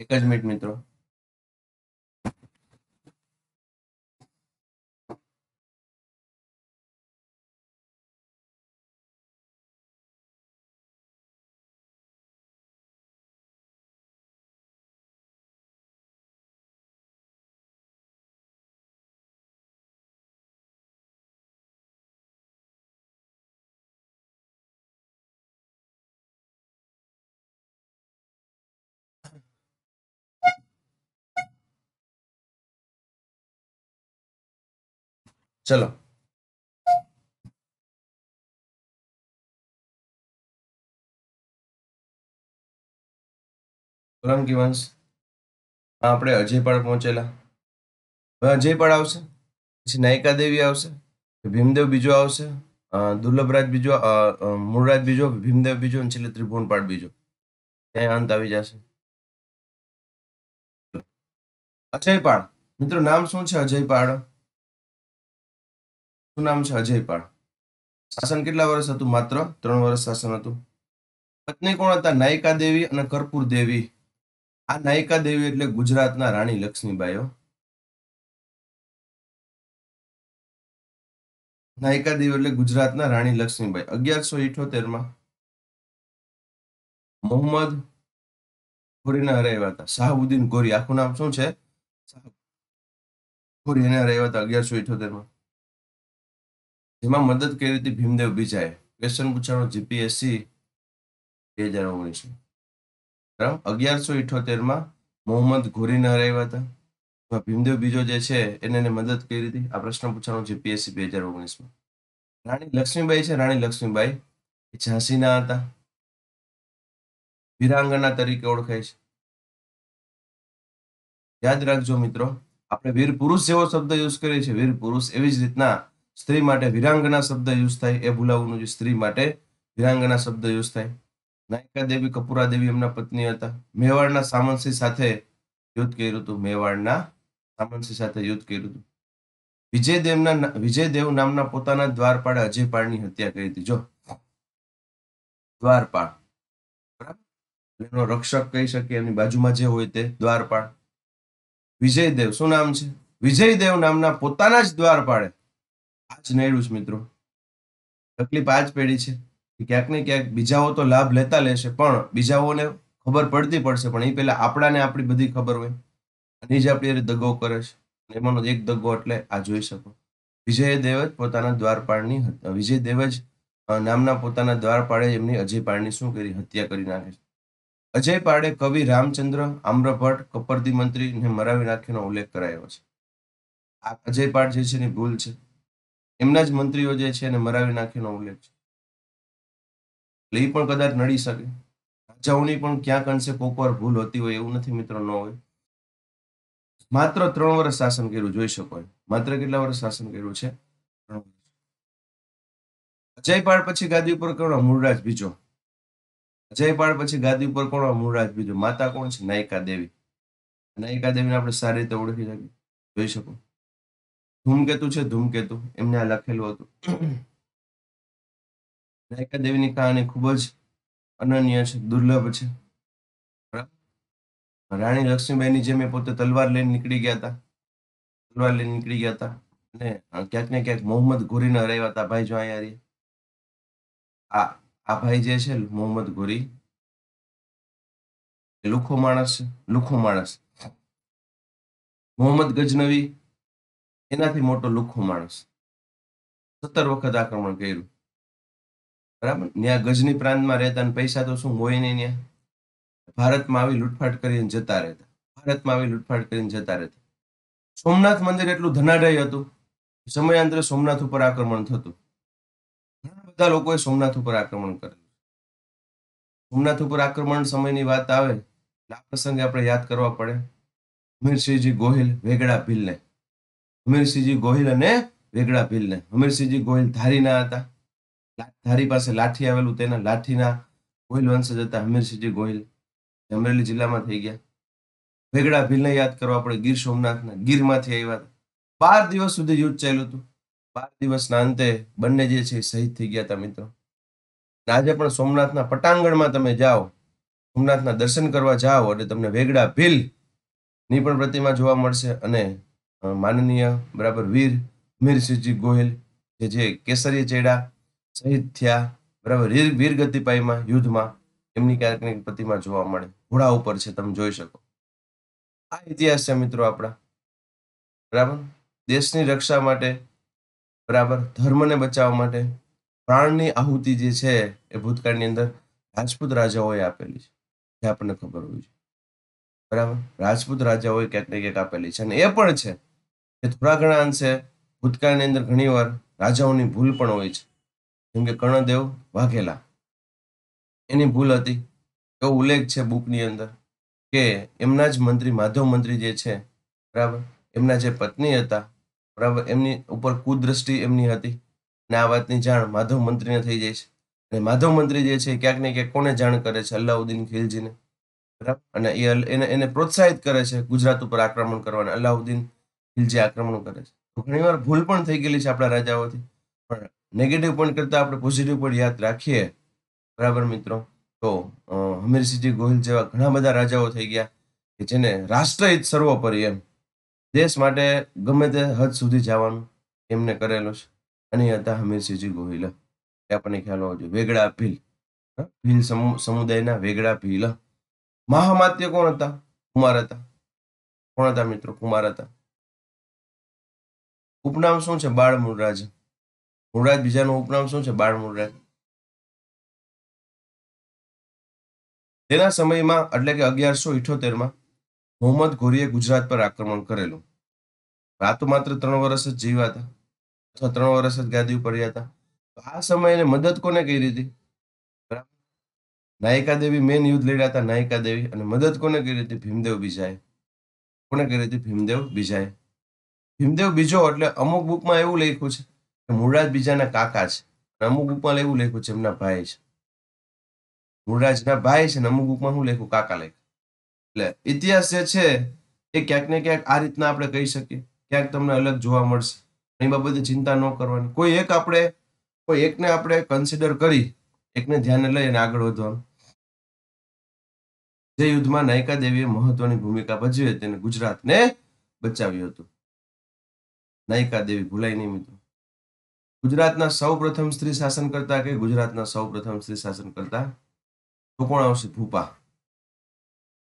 એક જ મિનિટ મિત્રો. ચલો સોલંકી વંશ આપણે અજયપાળ પહોંચેલા. હવે અજયપાળ આવશે, પછી નાયિકા દેવી આવશે, ભીમદેવ બીજો આવશે, દુર્લભરાજ બીજો, મૂળરાજ બીજો, ભીમદેવ બીજો અને છેલ્લે ત્રિભુવનપાળ બીજો. ત્યાં અંત આવી જશે. અજયપાળ મિત્રો નામ શું છે? અજયપાળ. શું નામ છે? અજયપાળ. શાસન કેટલા વર્ષ હતું? માત્ર 3 વર્ષ શાસન હતું. પત્ની કોણ હતા? નાયિકા દેવી અને કર્પૂર દેવી. આ નાયિકા દેવી એટલે ગુજરાતના રાણી લક્ષ્મીબાઈઓ. નાયિકા દેવી એટલે ગુજરાતના રાણી લક્ષ્મીબાઈ. 1178 મોહમ્મદ ઘોરીને હરાવ્યા હતા. શાહબુદ્દીન ઘોરી. આખું નામ શું છે? ઘોરી. એને હરાવ્યા હતા 1178. જેમાં મદદ કરી હતી ભીમદેવ બીજાએ. ક્વેશ્ચન પૂછાણો જીપીએસસી 2019. બરાબર. 1178 મોહમ્મદ ઘોરીને હરાવ્યા હતા. ભીમદેવ બીજો જે છે એને મદદ કરી હતી. આ પ્રશ્ન પૂછાણો જીપીએસસી 2019. રાણી લક્ષ્મીબાઈ છે. રાણી લક્ષ્મીબાઈ એ ઝાંસીના હતા. વીરાંગના તરીકે ઓળખાય છે. યાદ રાખજો મિત્રો, આપણે વીર પુરુષ જેવો શબ્દ યુઝ કરીએ છીએ, વીર પુરુષ, એવી જ રીતના સ્ત્રી માટે વિરાંગના શબ્દ યુઝ થાય. એ ભૂલાવવાનું છે. સ્ત્રી માટે વિરાંગના શબ્દ યુઝ થાય. નાયિકા દેવી કપૂરા દેવી એમના પત્ની હતા. મેવાડના સામંતસિંહ સાથે યુદ્ધ કર્યું હતું. મેવાડના સામંતસિંહ સાથે યુદ્ધ કર્યું હતું. વિજયદેવ નામના પોતાના દ્વારપાળે અજયપાળની હત્યા કરી હતી. જો દ્વારપાળ, બરાબર, એનો રક્ષક કહી શકીએ. એની બાજુમાં જે હોય તે દ્વારપાળ. વિજયદેવ શું નામ છે? વિજયદેવ નામના પોતાના જ દ્વારપાળે આ જ નડ્યું છે મિત્રો. તકલીફ આ જ પેઢી છે કે ક્યાંક ને ક્યાંક બીજાઓ તો લાભ લેતા લેશે, પણ બીજાઓને ખબર પડતી પડશે, પણ એ પહેલા આપણાને આપણી બધી ખબર હોય અને એ જ આપણી હારે દગો કરે છે. અને એમાંનો એક દગો એટલે આ જોઈ શકો. વિજય દેવ જ પોતાના દ્વારપાળની વિજય દેવ જ નામના પોતાના દ્વારપાળે એમની અજય પાળની શું કરી? હત્યા કરી નાખે છે. અજય પાળે કવિ રામચંદ્ર, આમ્રભટ્ટ, કપરદી મંત્રીને મરાવી નાખ્યાનો ઉલ્લેખ કરાયો છે. આ અજય પાળ જે છે એની ભૂલ છે. એમના જ મંત્રીઓ જે છે એને મરાવી નાખ્યાનો ઉલ્લેખ છે. એટલે એ પણ કદાચ નડી શકે. રાજાઓની પણ ક્યાંક અંશે કોક વાર ભૂલ હોતી હોય, એવું નથી મિત્રો, ન હોય. માત્ર 3 વર્ષ શાસન કર્યું, જોઈ શકો. માત્ર કેટલા વર્ષ શાસન કર્યું છે? 3 વર્ષ. અજયપાળ પછી ગાદી ઉપર કોણ? મૂળરાજ બીજો. અજયપાળ પછી ગાદી ઉપર કોણ? મૂળરાજ બીજો. માતા કોણ છે? નાયકા દેવી. નાયકા દેવીને આપણે સારી રીતે ઓળખી શકીએ, જોઈ શકો. ધૂમકેતુ છે, ધૂમકેતુ, એમને આ લખેલું હતું. નાયકા દેવીની કહાની ખૂબ જ અનન્ય છે, દુર્લભ છે. રાણી લક્ષ્મીબાઈની જેમ એ પોતે તલવાર લઈને નીકળી ગયા હતા. તલવાર લઈને નીકળી ગયા હતા અને ક્યાંક ને ક્યાંક મોહમ્મદ ઘોરીને હરાવ્યા હતા. ભાઈ જો અહીંયા આ આ ભાઈ જે છે મોહમ્મદ ઘોરી, એ લુખો માણસ છે, લુખો માણસ. મોહમ્મદ ગજનવી એનાથી મોટો લુખો માણસ. 17 વખત આક્રમણ કર્યું. બરાબર. ત્યાં ગજની પ્રાંતમાં રહેતા અને પૈસા તો શું હોય નહીં ત્યાં. ભારતમાં આવી લૂંટફાટ કરીને જતા રહેતા. ભારતમાં આવી લૂંટફાટ કરીને જતા રહેતા. સોમનાથ મંદિર એટલું ધનાઢ્ય હતું, સમયાંતરે સોમનાથ ઉપર આક્રમણ થતું. ઘણા બધા લોકોએ સોમનાથ ઉપર આક્રમણ કરેલું. સોમનાથ ઉપર આક્રમણ સમયની વાત આવે એટલે આ પ્રસંગે આપણે યાદ કરવા પડે હમીરસિંહજી ગોહિલ, વેગડા ભીલને. હમીરસિંહજી ગોહિલ અને વેગડા ભીલને. હમીરસિંહજી ગોહિલ ધારીના હતા. ધારી પાસે લાઠી આવેલું, તેના લાઠીના ગોહિલ વંશજ હતા હમીરસિંહજી ગોહિલ, અમરેલી જિલ્લામાં થઈ ગયા. વેગડા ભીલને યાદ કરવા પડે, ગીર સોમનાથના, ગીરમાંથી આવ્યા હતા. 12 દિવસ સુધી યુદ્ધ ચાલ્યું હતું. 12 દિવસના અંતે બંને જે છે શહીદ થઈ ગયા હતા મિત્રો. આજે પણ સોમનાથના પટાંગણમાં તમે જાઓ, સોમનાથના દર્શન કરવા જાઓ એટલે તમને વેગડા ભીલ ની પણ પ્રતિમા જોવા મળશે અને માનનીય બરાબર વીર હમીરસિંહજી ગોહિલ જે કેસરીય ચેડા શહીદ થયા, બરાબર, વીરગતિ પાઈમાં યુદ્ધમાં, એમની ક્યાંક પ્રતિમા જોવા મળે. ઘોડા ઉપર છે, તમે જોઈ શકો. આ ઇતિહાસ છે મિત્રો આપણા. બરાબર. દેશની રક્ષા માટે, બરાબર, ધર્મને બચાવવા માટે પ્રાણની આહુતિ જે છે એ ભૂતકાળની અંદર રાજપૂત રાજાઓએ આપેલી છે, જે આપણને ખબર હોવી જોઈએ. બરાબર. રાજપૂત રાજાઓએ ક્યાંક ને ક્યાંક આપેલી છે અને એ પણ છે કે થોડા ઘણા અંશે ભૂતકાળની અંદર ઘણીવાર રાજાઓની ભૂલ પણ હોય છે. જેમ કે કર્ણદેવ વાઘેલા, એની ભૂલ હતી. એવો ઉલ્લેખ છે બુકની અંદર કે એમના જ મંત્રી માધવ મંત્રી જે છે, બરાબર, એમના જે પત્ની હતા, બરાબર, એમની ઉપર કુદ્રષ્ટિ એમની હતી અને આ વાતની જાણ માધવ મંત્રીને થઈ જાય છે. અને માધવ મંત્રી જે છે ક્યાંક ને ક્યાંક કોને જાણ કરે છે? અલાઉદ્દીન ખિલજીને. બરાબર. અને એને પ્રોત્સાહિત કરે છે ગુજરાત ઉપર આક્રમણ કરવાને. અલાઉદ્દીન ખિલજી આક્રમણ કરે છે. તો ઘણીવાર ભૂલ પણ થઈ ગયેલી છે આપણા રાજાઓથી, પણ નેગેટિવ પોઈન્ટ કરતા આપણે પોઝિટિવ પોઈન્ટ યાદ રાખીએ, બરાબર મિત્રો, તો હમીરસિંહજી ગોહિલ જેવા ઘણા બધા રાજાઓ થઈ ગયા કે જેને રાષ્ટ્રહિત સર્વોપરી, એમ દેશ માટે ગમે તે હદ સુધી જવાનું એમને કરેલું છે. અને એ હતા હમીરસિંહજી ગોહિલ. એ આપણને ખ્યાલ હોવો જોઈએ. વેગડા ભીલ, ભીલ સમુદાયના વેગડા ભીલ. મહામાત્ય કોણ હતા? કુમાર હતા. કોણ હતા મિત્રો? કુમાર હતા. ઉપનામ શું છે? બાળ મૂળરાજ. મૂળરાજ બીજાનું ઉપનામ શું છે? બાળ મૂળરાજ. તેના સમયમાં એટલે કે 1178માં મોહમ્મદ ઘોરીએ ગુજરાત પર આક્રમણ કરેલું. આ તો માત્ર 3 વર્ષ જ જીવ્યા હતા, અથવા 3 વર્ષ જ ગાદી ઉપર રહ્યા હતા. આ સમયે મદદ કોને કરી હતી? બરાબર. નાયિકા દેવી મેન યુદ્ધ લડ્યા હતા, નાયિકા દેવી. અને મદદ કોને કરી હતી? ભીમદેવ બીજાએ. કોને કરી હતી? ભીમદેવ બીજાએ. ભીમદેવ બીજો એટલે અમુક બુકમાં એવું લખ્યું છે કે મૂળરાજ બીજાના કાકા છે, અને અમુક બુકમાં એવું લખ્યું છે એમના ભાઈ છે. મૂળરાજના ભાઈ છે ને અમુક બુકમાં શું લખ્યું? કાકા લખ્યું. એટલે ઇતિહાસ જે છે એ ક્યાંક ને ક્યાંક આ રીતના આપણે કહી શકીએ. ક્યાંક તમને અલગ જોવા મળશે. એ બાબતે ચિંતા ન કરવાની. કોઈ એકને આપણે કન્સિડર કરી, એકને ધ્યાને લઈ અને આગળ વધવાનું. જે યુદ્ધમાં નાયિકા દેવીએ મહત્વની ભૂમિકા ભજવી હતી અને ગુજરાતને બચાવ્યું હતું. નાયિકા દેવી ભૂલાય નહીં મિત્રો. ગુજરાતના સૌ પ્રથમ સ્ત્રી શાસન કરતા કે ગુજરાતના સૌ પ્રથમ સ્ત્રી શાસન કરતા તો કોણ આવશે? ભૂપા.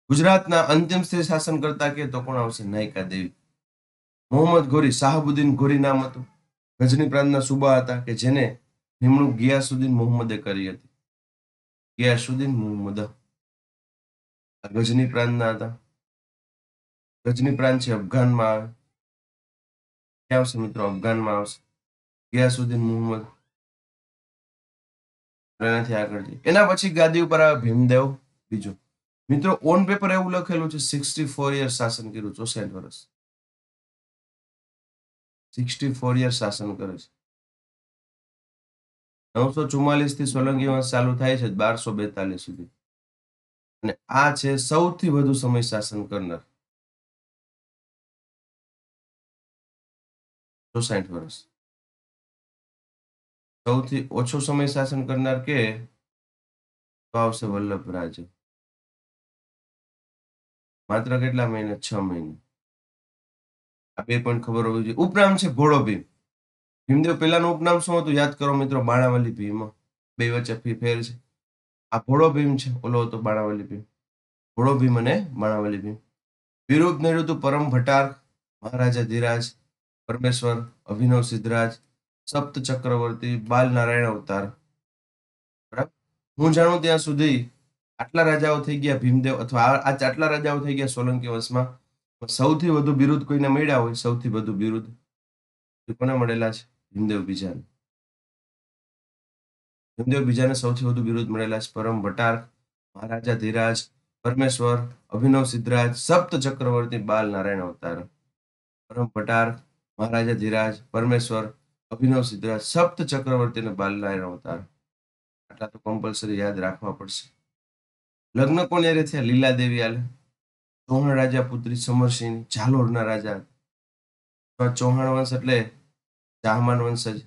ગુજરાતના અંતિમ સ્ત્રી શાસન કરતા કે તો કોણ આવશે? નાયકા દેવી. મોહમ્મદ ઘોરી, શાહબુદ્દીન ઘોરી નામ હતું. ગજની પ્રાંતના સુબા હતા કે જેને નિમણૂક ગિયાસુદ્દીન મોહમ્મદે કરી હતી. ગિયાસુદ્દીન મોહમ્મદ આ ગજની પ્રાંતના હતા. ગજની પ્રાંત છે અફઘાનમાં આવે. ક્યાં આવશે મિત્રો? અફઘાનમાં આવશે. ગિયાસુદ્દીન મોહમ્મદ. એનાથી આગળ જઈએ. એના પછી ગાદી ઉપર આવે ભીમદેવ બીજો. મિત્રો ઓન પેપર એવું લખેલું છે 64 યર શાસન કર્યું, 64 વર્ષ. 64 યર શાસન કરે છે. 944 થી સોલંકી વંશ ચાલુ થાય છે 1242 સુધી. અને આ છે સૌથી વધુ સમય શાસન કરનાર, 64 વર્ષ. સૌથી ઓછો સમય શાસન કરનાર કે તો આવશે વલ્લભરાજે. માત્ર કેટલા મહિને? 6 મહિને. આ બે પણ ખબર હોવી જોઈએ. ઉપનામ છે ઘોડો ભીમ. ભીમદેવ પહેલાનું ઉપનામ શું હતું? યાદ કરો મિત્રો, બાણાવલી ભીમ. બે વચ્ચે ફેર છે. આ ઘોડો ભીમ છે, ઓલો હતો બાણાવલી ભીમ. ઘોડો ભીમ અને બાણાવલી ભીમ. વિરુદ્ધ નિરુદ્ધ પરમ ભટાર, મહારાજા ધીરાજ, પરમેશ્વર, અભિનવ સિદ્ધરાજ, સપ્ત ચક્રવર્તી, બાલ નારાયણ અવતાર. બરાબર. હું જાણું ત્યાં સુધી આટલા રાજાઓ થઈ ગયા ભીમદેવ, અથવા આટલા રાજાઓ થઈ ગયા સોલંકી વંશમાં. સૌથી વધુ બિરુદ કોઈને મળ્યા હોય, સૌથી વધુ બિરુદ કોને મળેલા છે? ભીમદેવ બીજાને. ભીમદેવ બીજાને સૌથી વધુ બિરુદ મળેલા છે. પરમ ભટાર, મહારાજા ધીરાજ, પરમેશ્વર, અભિનવ સિદ્ધરાજ, સપ્ત ચક્રવર્તી, બાલ નારાયણ અવતાર. પરમ ભટાર, મહારાજા ધીરાજ, પરમેશ્વર, અભિનવ સિદ્ધરાજ, સપ્ત ચક્રવર્તી અને બાલ નારાયણ અવતાર. આટલા તો કમ્પલસરી યાદ રાખવા પડશે. લગ્ન કોણ યારે થયા? લીલા દેવી આલે. ચૌહાણ રાજા પુત્રી સમરસિંહ, ઝાલોરના રાજા. ચૌહાણ વંશ એટલે ચાહમાન વંશજ.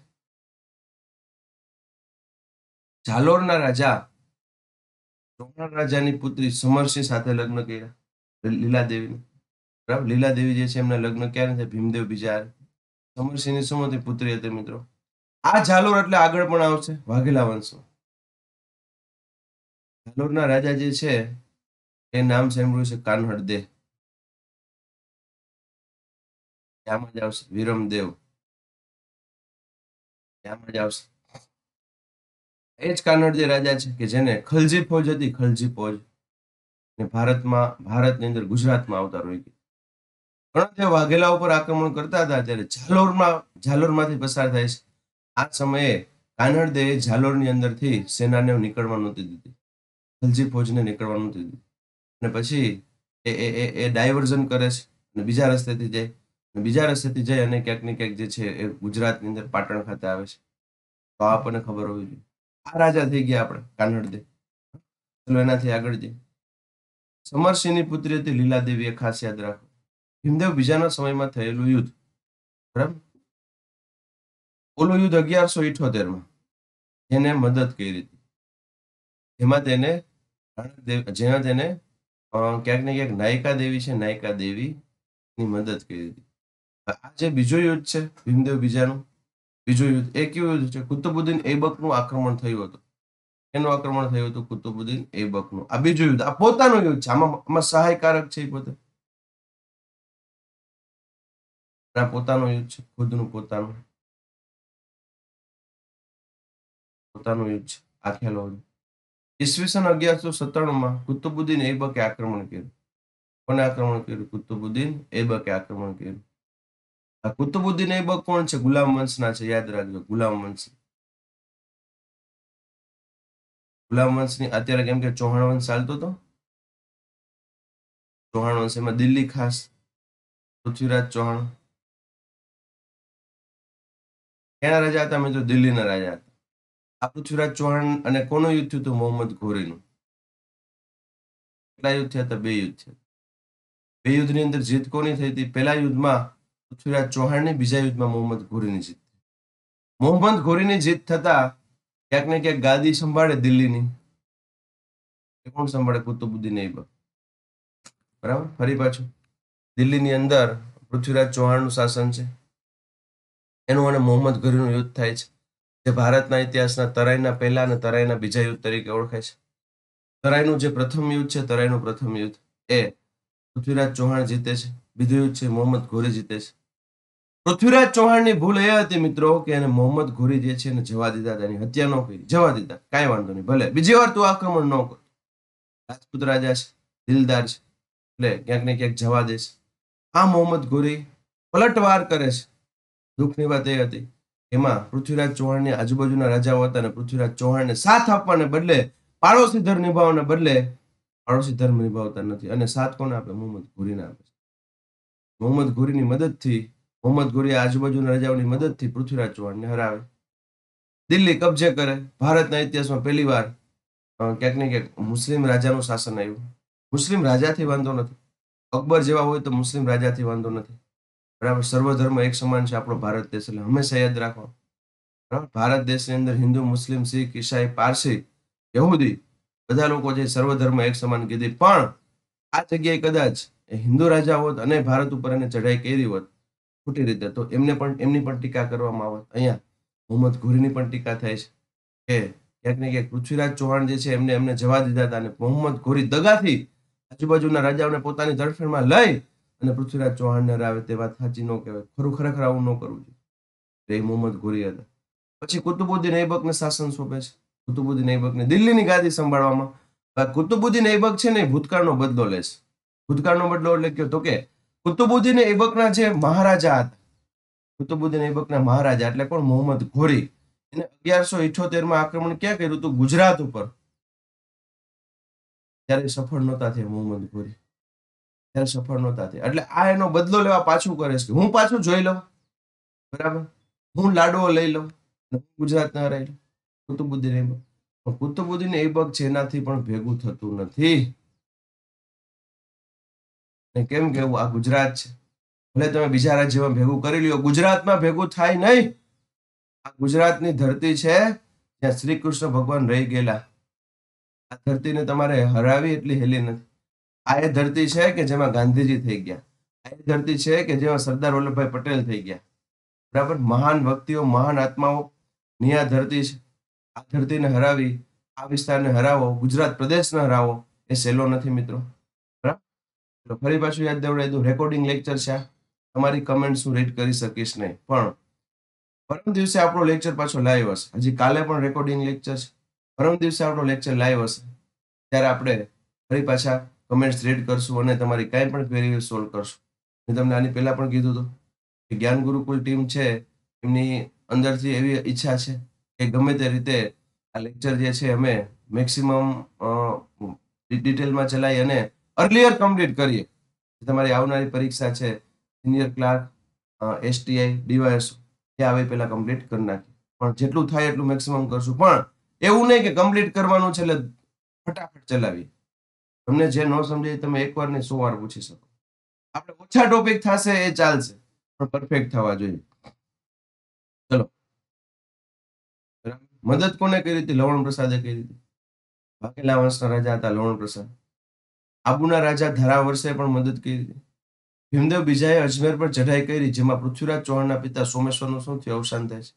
ઝાલોરના રાજા ચૌહાણ રાજાની પુત્રી સમરસિંહ સાથે લગ્ન કર્યા, લીલા દેવી. બરાબર. લીલા દેવી જે છે એમના લગ્ન ક્યારે થયા? ભીમદેવ બીજા. સમરસિંહની શું પુત્રી હતી મિત્રો? આ ઝાલોર એટલે આગળ પણ આવશે વાઘેલા વંશનો. ઝાલોરના રાજા જે છે એ નામ સાંભળ્યું છે કાન્હડ. ત્યાંમાં જ આવશે વિરમદેવ. ત્યાંમાં જ આવશે. એ જ કાન્હડ જે રાજા છે કે જેને ખલજી ફૌજ હતી, ખલજી ફૌજ ને ભારતની અંદર ગુજરાતમાં આવતા રહી ગઈ. ઘણા તે વાઘેલા ઉપર આક્રમણ કરતા હતા ત્યારે ઝાલોરમાંથી પસાર થાય છે. આ સમયે કાન્હડ ઝાલોરની અંદરથી સેનાને નીકળવા નહોતી દીધી, ખલજી ફૌજને નીકળવા નહોતી દીધી. અને પછી એ ડાયવર્ઝન કરે છે અને બીજા રસ્તેથી જાય. બીજા રસ્તેથી જાય અને ક્યાંક ને ક્યાંક જે છે એ ગુજરાતની અંદર પાટણ ખાતે આવે છે. તો આપણને ખબર હોવી જોઈએ. આ રાજા થઈ ગયા આપણે કાન્હડ. ચલો એનાથી આગળ જઈએ. સમરસિંહની પુત્રી હતી લીલા દેવી, એ ખાસ યાદ રાખો. ભીમદેવ બીજાના સમયમાં થયેલું યુદ્ધ. બરાબર. ઓલું યુદ્ધ 1178 જેને મદદ કરી હતી, જેમાં તેને ક્યાંક ને ક્યાંક નાયકા દેવી છે, નાયકા દેવીની મદદ કરી હતી. આ જે બીજું યુદ્ધ છે ભીમદેવ બીજાનું, બીજું યુદ્ધ એ કયું યુદ્ધ છે? કુતુબુદ્દીન ઐબકનું આક્રમણ થયું હતું. એનું આક્રમણ થયું હતું કુતુબુદ્દીન ઐબકનું. આ બીજું યુદ્ધ, આ પોતાનું યુદ્ધ છે. આમાં સહાયકારક છે એ પોતે. આ પોતાનું યુદ્ધ છે, ખુદનું પોતાનું યુદ્ધ છે. આ ખ્યાલ હોવો. ઈસવીસન 1197 કુતુબુદ્દીન ઐબકે આક્રમણ કર્યું. કોને આક્રમણ કર્યું? કુતુબુદ્દીન ઐબકે આક્રમણ કર્યું. આ કુતુબુદ્દીન ઐબક કોણ છે? ગુલામ વંશના છે, યાદ રાખજો. ગુલામ વંશ. ગુલામ વંશની અત્યારે કેમ કે ચૌહાણ વંશ ચાલતો હતો, ચૌહાણ વંશ એમાં દિલ્હી ખાસ પૃથ્વીરાજ ચૌહાણ ક્યાં રાજા હતા મિત્રો? દિલ્હીના રાજા હતા. આ પૃથ્વીરાજ ચૌહાણ અને કોનું યુદ્ધ થયું હતું? મોહમ્મદ ઘોરીનું. કેટલા યુદ્ધ થયા હતા? 2 યુદ્ધ થયા. 2 યુદ્ધની અંદર જીત કોની થઈ હતી? પહેલા યુદ્ધમાં પૃથ્વીરાજ ચૌહાણની, બીજા યુદ્ધમાં મોહમ્મદ ઘોરીની જીત. મોહમ્મદ ઘોરીની જીત થતા ક્યાંક ને ક્યાંક ગાદી સંભાળે દિલ્હીની. એ કોણ સંભાળે? કુતુબુદ્દીન ઐબક. બરાબર. ફરી પાછું દિલ્હીની અંદર પૃથ્વીરાજ ચૌહાણનું શાસન છે. એનું અને મોહમ્મદ ઘોરીનું યુદ્ધ થાય છે, જે ભારતના ઇતિહાસના તરાઈના પહેલા અને તરાઈના બીજા યુદ્ધ તરીકે ઓળખાય છે. તરાઈનું જે પ્રથમ યુદ્ધ છે, તરાઈનું પ્રથમ યુદ્ધ એ પૃથ્વીરાજ ચૌહાણ જીતે છે, બીજું યુદ્ધ છે મોહમ્મદ ઘોરી જીતે છે. પૃથ્વીરાજ ચૌહાણની ભૂલ એ હતી મિત્રો કે એને મોહમ્મદ ઘોરી જે છે એને જવા દીધા હતા, એની હત્યા ન કરી, જવા દીધા, કાંઈ વાંધો નહીં, ભલે બીજી વાર તું આક્રમણ ન કર, રાજપૂત રાજા છે, દિલદાર છે, એટલે ક્યાંક ને ક્યાંક જવા દેશે. આ મોહમ્મદ ઘોરી પલટવાર કરે છે. દુઃખની વાત એ હતી, એમાં પૃથ્વીરાજ ચૌહાણની આજુબાજુના રાજાઓ હતા અને પૃથ્વીરાજ ચૌહાણને સાથ આપવાને બદલે, પાડોશી ધર્મ નિભાવવાને બદલે પાડોશી ધર્મ નિભાવતા નથી, અને સાથ કોને આપે? મોહમ્મદ ઘોરીને આપે છે. મોહમ્મદ ઘોરીની મદદથી, મોહમ્મદ ઘોરી આજુબાજુના રાજાઓની મદદથી પૃથ્વીરાજ ચૌહાણને હરાવે, દિલ્હી કબજે કરે. ભારતના ઇતિહાસમાં પહેલી વાર ક્યાંક ને ક્યાંક મુસ્લિમ રાજાનું શાસન આવ્યું. મુસ્લિમ રાજાથી વાંધો નથી, અકબર જેવા હોય તો મુસ્લિમ રાજાથી વાંધો નથી, બરાબર. સર્વધર્મ એક સમાન છે આપણો ભારત દેશ, એટલે હંમેશા યાદ રાખો, બરાબર. ભારત દેશની અંદર હિન્દુ, મુસ્લિમ, શીખ, ઈસાઈ, પારસી, યહૂદી બધા લોકો જે સર્વધર્મ એક સમાન કીધી, પણ આ જગ્યાએ કદાચ હિન્દુ રાજા હોત અને ભારત ઉપર એને ચઢાઈ કરી હોત ખોટી રીતે, તો એમની પણ ટીકા કરવામાં આવત. અહીંયા મોહમ્મદ ઘોરીની પણ ટીકા થાય છે કે ક્યાંક ને ક્યાંક પૃથ્વીરાજ ચૌહાણ જે છે એમને જવા દીધા હતા, અને મોહમ્મદ ઘોરી દગાથી આજુબાજુના રાજાઓને પોતાની તરફેણમાં લઈ અને પૃથ્વીરાજ ચૌહાણને હરાવે, તે વાત સાચી ન કહેવાય. ખરેખર આવું ન કરવું જોઈએ. એ મોહમ્મદ ઘોરી હતા. પછી કુતુબુદ્દીન ઐબકને શાસન સોંપે છે. કુતુબુદ્દીન ઐબકને દિલ્હીની ગાદી સંભાળવામાં. કુતુબુદ્દીન ઐબક છે ને, ભૂતકાળનો બદલો લે છે. ભૂતકાળનો બદલો એટલે કયો તો કે કુતુબુદ્દીન ઐબકના જે મહારાજા હતા, કુતુબુદ્દીન ઐબકના મહારાજા એટલે કોણ? મોહમ્મદ ઘોરી. એને 1178 આક્રમણ ક્યાં કર્યું હતું? ગુજરાત ઉપર. ત્યારે સફળ નહોતા થયા મોહમ્મદ ઘોરી, ત્યારે સફળ નહોતા થયા. એટલે આ એનો બદલો લેવા પાછું કરે છે કે હું પાછું જોઈ લઉં, બરાબર, હું લાડવો લઈ લઉં, ગુજરાત ના રહી લઉં. કુતુબુદ્દીન ઐબક, પણ કુતુબુદ્દીન ઐબક છે એનાથી પણ ભેગું થતું નથી. કેમ કેવું? આ ગુજરાત છે, ભલે તમે બીજા રાજ્યમાં ભેગું કરી લ્યો, ગુજરાતમાં ભેગું થાય નહીં. આ ગુજરાતની ધરતી છે જ્યાં શ્રી કૃષ્ણ ભગવાન રહી ગયેલા. આ ધરતીને તમારે હરાવી એટલી હેલી નથી. આ એ ધરતી છે કે જેમાં ગાંધીજી થઈ ગયા. આ એ ધરતી છે કે જેમાં સરદાર વલ્લભભાઈ પટેલ થઈ ગયા, બરાબર. મહાન વ્યક્તિઓ, મહાન આત્માઓ ની આ ધરતી છે. આ ધરતીને હરાવી, આ વિસ્તારને હરાવો, ગુજરાત પ્રદેશને હરાવો, એ સહેલો નથી મિત્રો, બરાબર. તો ફરી પાછું યાદ દેવડાવી દઉં, રેકોર્ડિંગ લેક્ચર છે. તમારી કમેન્ટ હું રીડ કરી શકીશ નહીં, પણ પરમ દિવસે આપણો લેક્ચર પાછો લાઈવ હશે. હજી કાલે પણ રેકોર્ડિંગ લેક્ચર છે. પરમ દિવસે આપણો લેક્ચર લાઈવ હશે, ત્યારે આપણે ફરી પાછા કમેન્ટ્સ રીડ કરશું અને તમારી કાંઈ પણ ક્વેરી સોલ્વ કરશું. મેં તમને આની પહેલા પણ કીધું હતું કે જ્ઞાન ગુરુકુલ ટીમ છે, એમની અંદરથી એવી ઈચ્છા છે કે ગમે તે રીતે આ લેક્ચર જે છે અમે મેક્સિમમ ડિટેલમાં ચલાવી અને અર્લિયર કમ્પ્લીટ કરીએ. તમારી આવનારી પરીક્ષા છે સિનિયર ક્લાર્ક, એસટીઆઈ, ડીવાયએસ, એ આવે પહેલા કમ્પ્લીટ કરી નાખીએ. પણ જેટલું થાય એટલું મેક્સિમમ કરશું. પણ એવું નહીં કે કમ્પ્લીટ કરવાનું છે એટલે ફટાફટ ચલાવીએ. તમને જે ન સમજાય તમે એકવાર ને 100 વાર પૂછી શકો. આપણે ઓછા ટોપિક થશે એ ચાલશે, પણ પરફેક્ટ થવા જોઈએ. ચલો, બરાબર. મદદ કોને કરી હતી? લવણ પ્રસાદે કરી હતી. વાઘેલા વંશના રાજા હતા લવણ પ્રસાદ. આબુના રાજા ધારાવર્ષે પણ મદદ કરી હતી. ભીમદેવ બીજાએ અજમેર પર ચઢાઈ કરી, જેમાં પૃથ્વીરાજ ચૌહાણના પિતા સોમેશ્વરનું શું થયું? અવસાન થાય છે.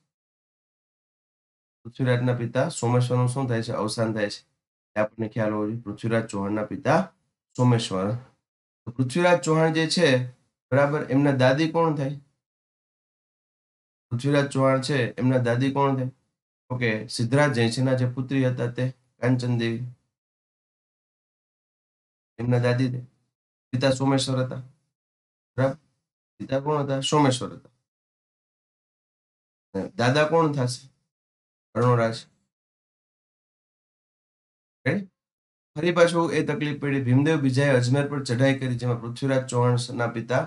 પૃથ્વીરાજના પિતા સોમેશ્વરનું શું થાય છે? અવસાન થાય છે. એ આપણને ખ્યાલ હોવો જોઈએ. પૃથ્વીરાજ ચૌહાણના પિતા સોમેશ્વર. પૃથ્વીરાજ ચૌહાણ જે છે, બરાબર, એમના દાદી કોણ થાય? પૃથ્વીરાજ ચૌહાણ છે એમના દાદી કોણ થાય? ઓકે, સિદ્ધરાજ જયસિંહના જે પુત્રી હતા તે કાંચન દેવી, એમના દાદી. પિતા સોમેશ્વર હતા, બરાબર. પિતા કોણ હતા? સોમેશ્વર હતા. દાદા કોણ થશે? અરુણરાજ. ફરી પાછું એ તકલીફ પડી. ભીમદેવ બીજાએ અજમેર પર ચઢાઈ કરી, જેમાં પૃથ્વીરાજ ચૌહાણના પિતા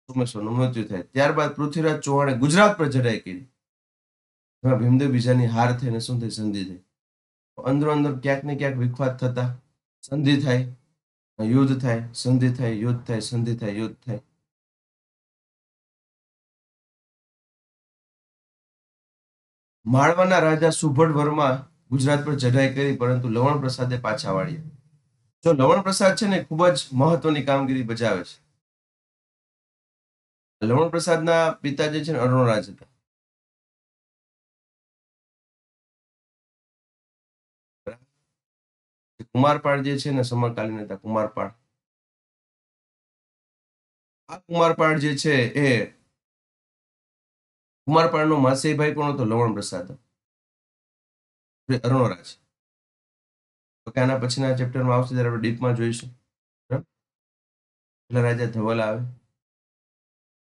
સોમેશ્વરનું મૃત્યુ થાય. ત્યારબાદ પૃથ્વીરાજ ચૌહાણે ગુજરાત પર ચઢાઈ કરી, જેમાં ભીમદેવ બીજાની હાર થઈને શું થઈ? સંધિ થઈ. અંદરો અંદર ક્યાંક ને ક્યાંક વિખવાદ થતા, સંધિ થાય, યુદ્ધ થાય, સંધિ થાય, યુદ્ધ થાય, સંધિ થાય, યુદ્ધ થાય. માળવાના રાજા સુભડ વર્મા ગુજરાત પર ચઢાઈ કરી, પરંતુ લવણ પ્રસાદે પાછા વાળ્યા. જો લવણ પ્રસાદ છે ને ખૂબ જ મહત્વની કામગીરી બજાવે છે. લવણ પ્રસાદના પિતા જે છે ને અરુણરાજ હતા. કુમારપાળ જે છે ને સમકાલીન હતા. કુમારપાળ આ કુમારપાળ જે છે એ કુમારપાળનો માસી ભાઈ કોણ હતો? લવણ પ્રસાદ, અરુણરાજ. તો કે આના પછીના ચેપ્ટરમાં આવશે ત્યારે આપણે ડીપમાં જોઈશું. બરાબર? પેલા રાજા ધવલ આવે,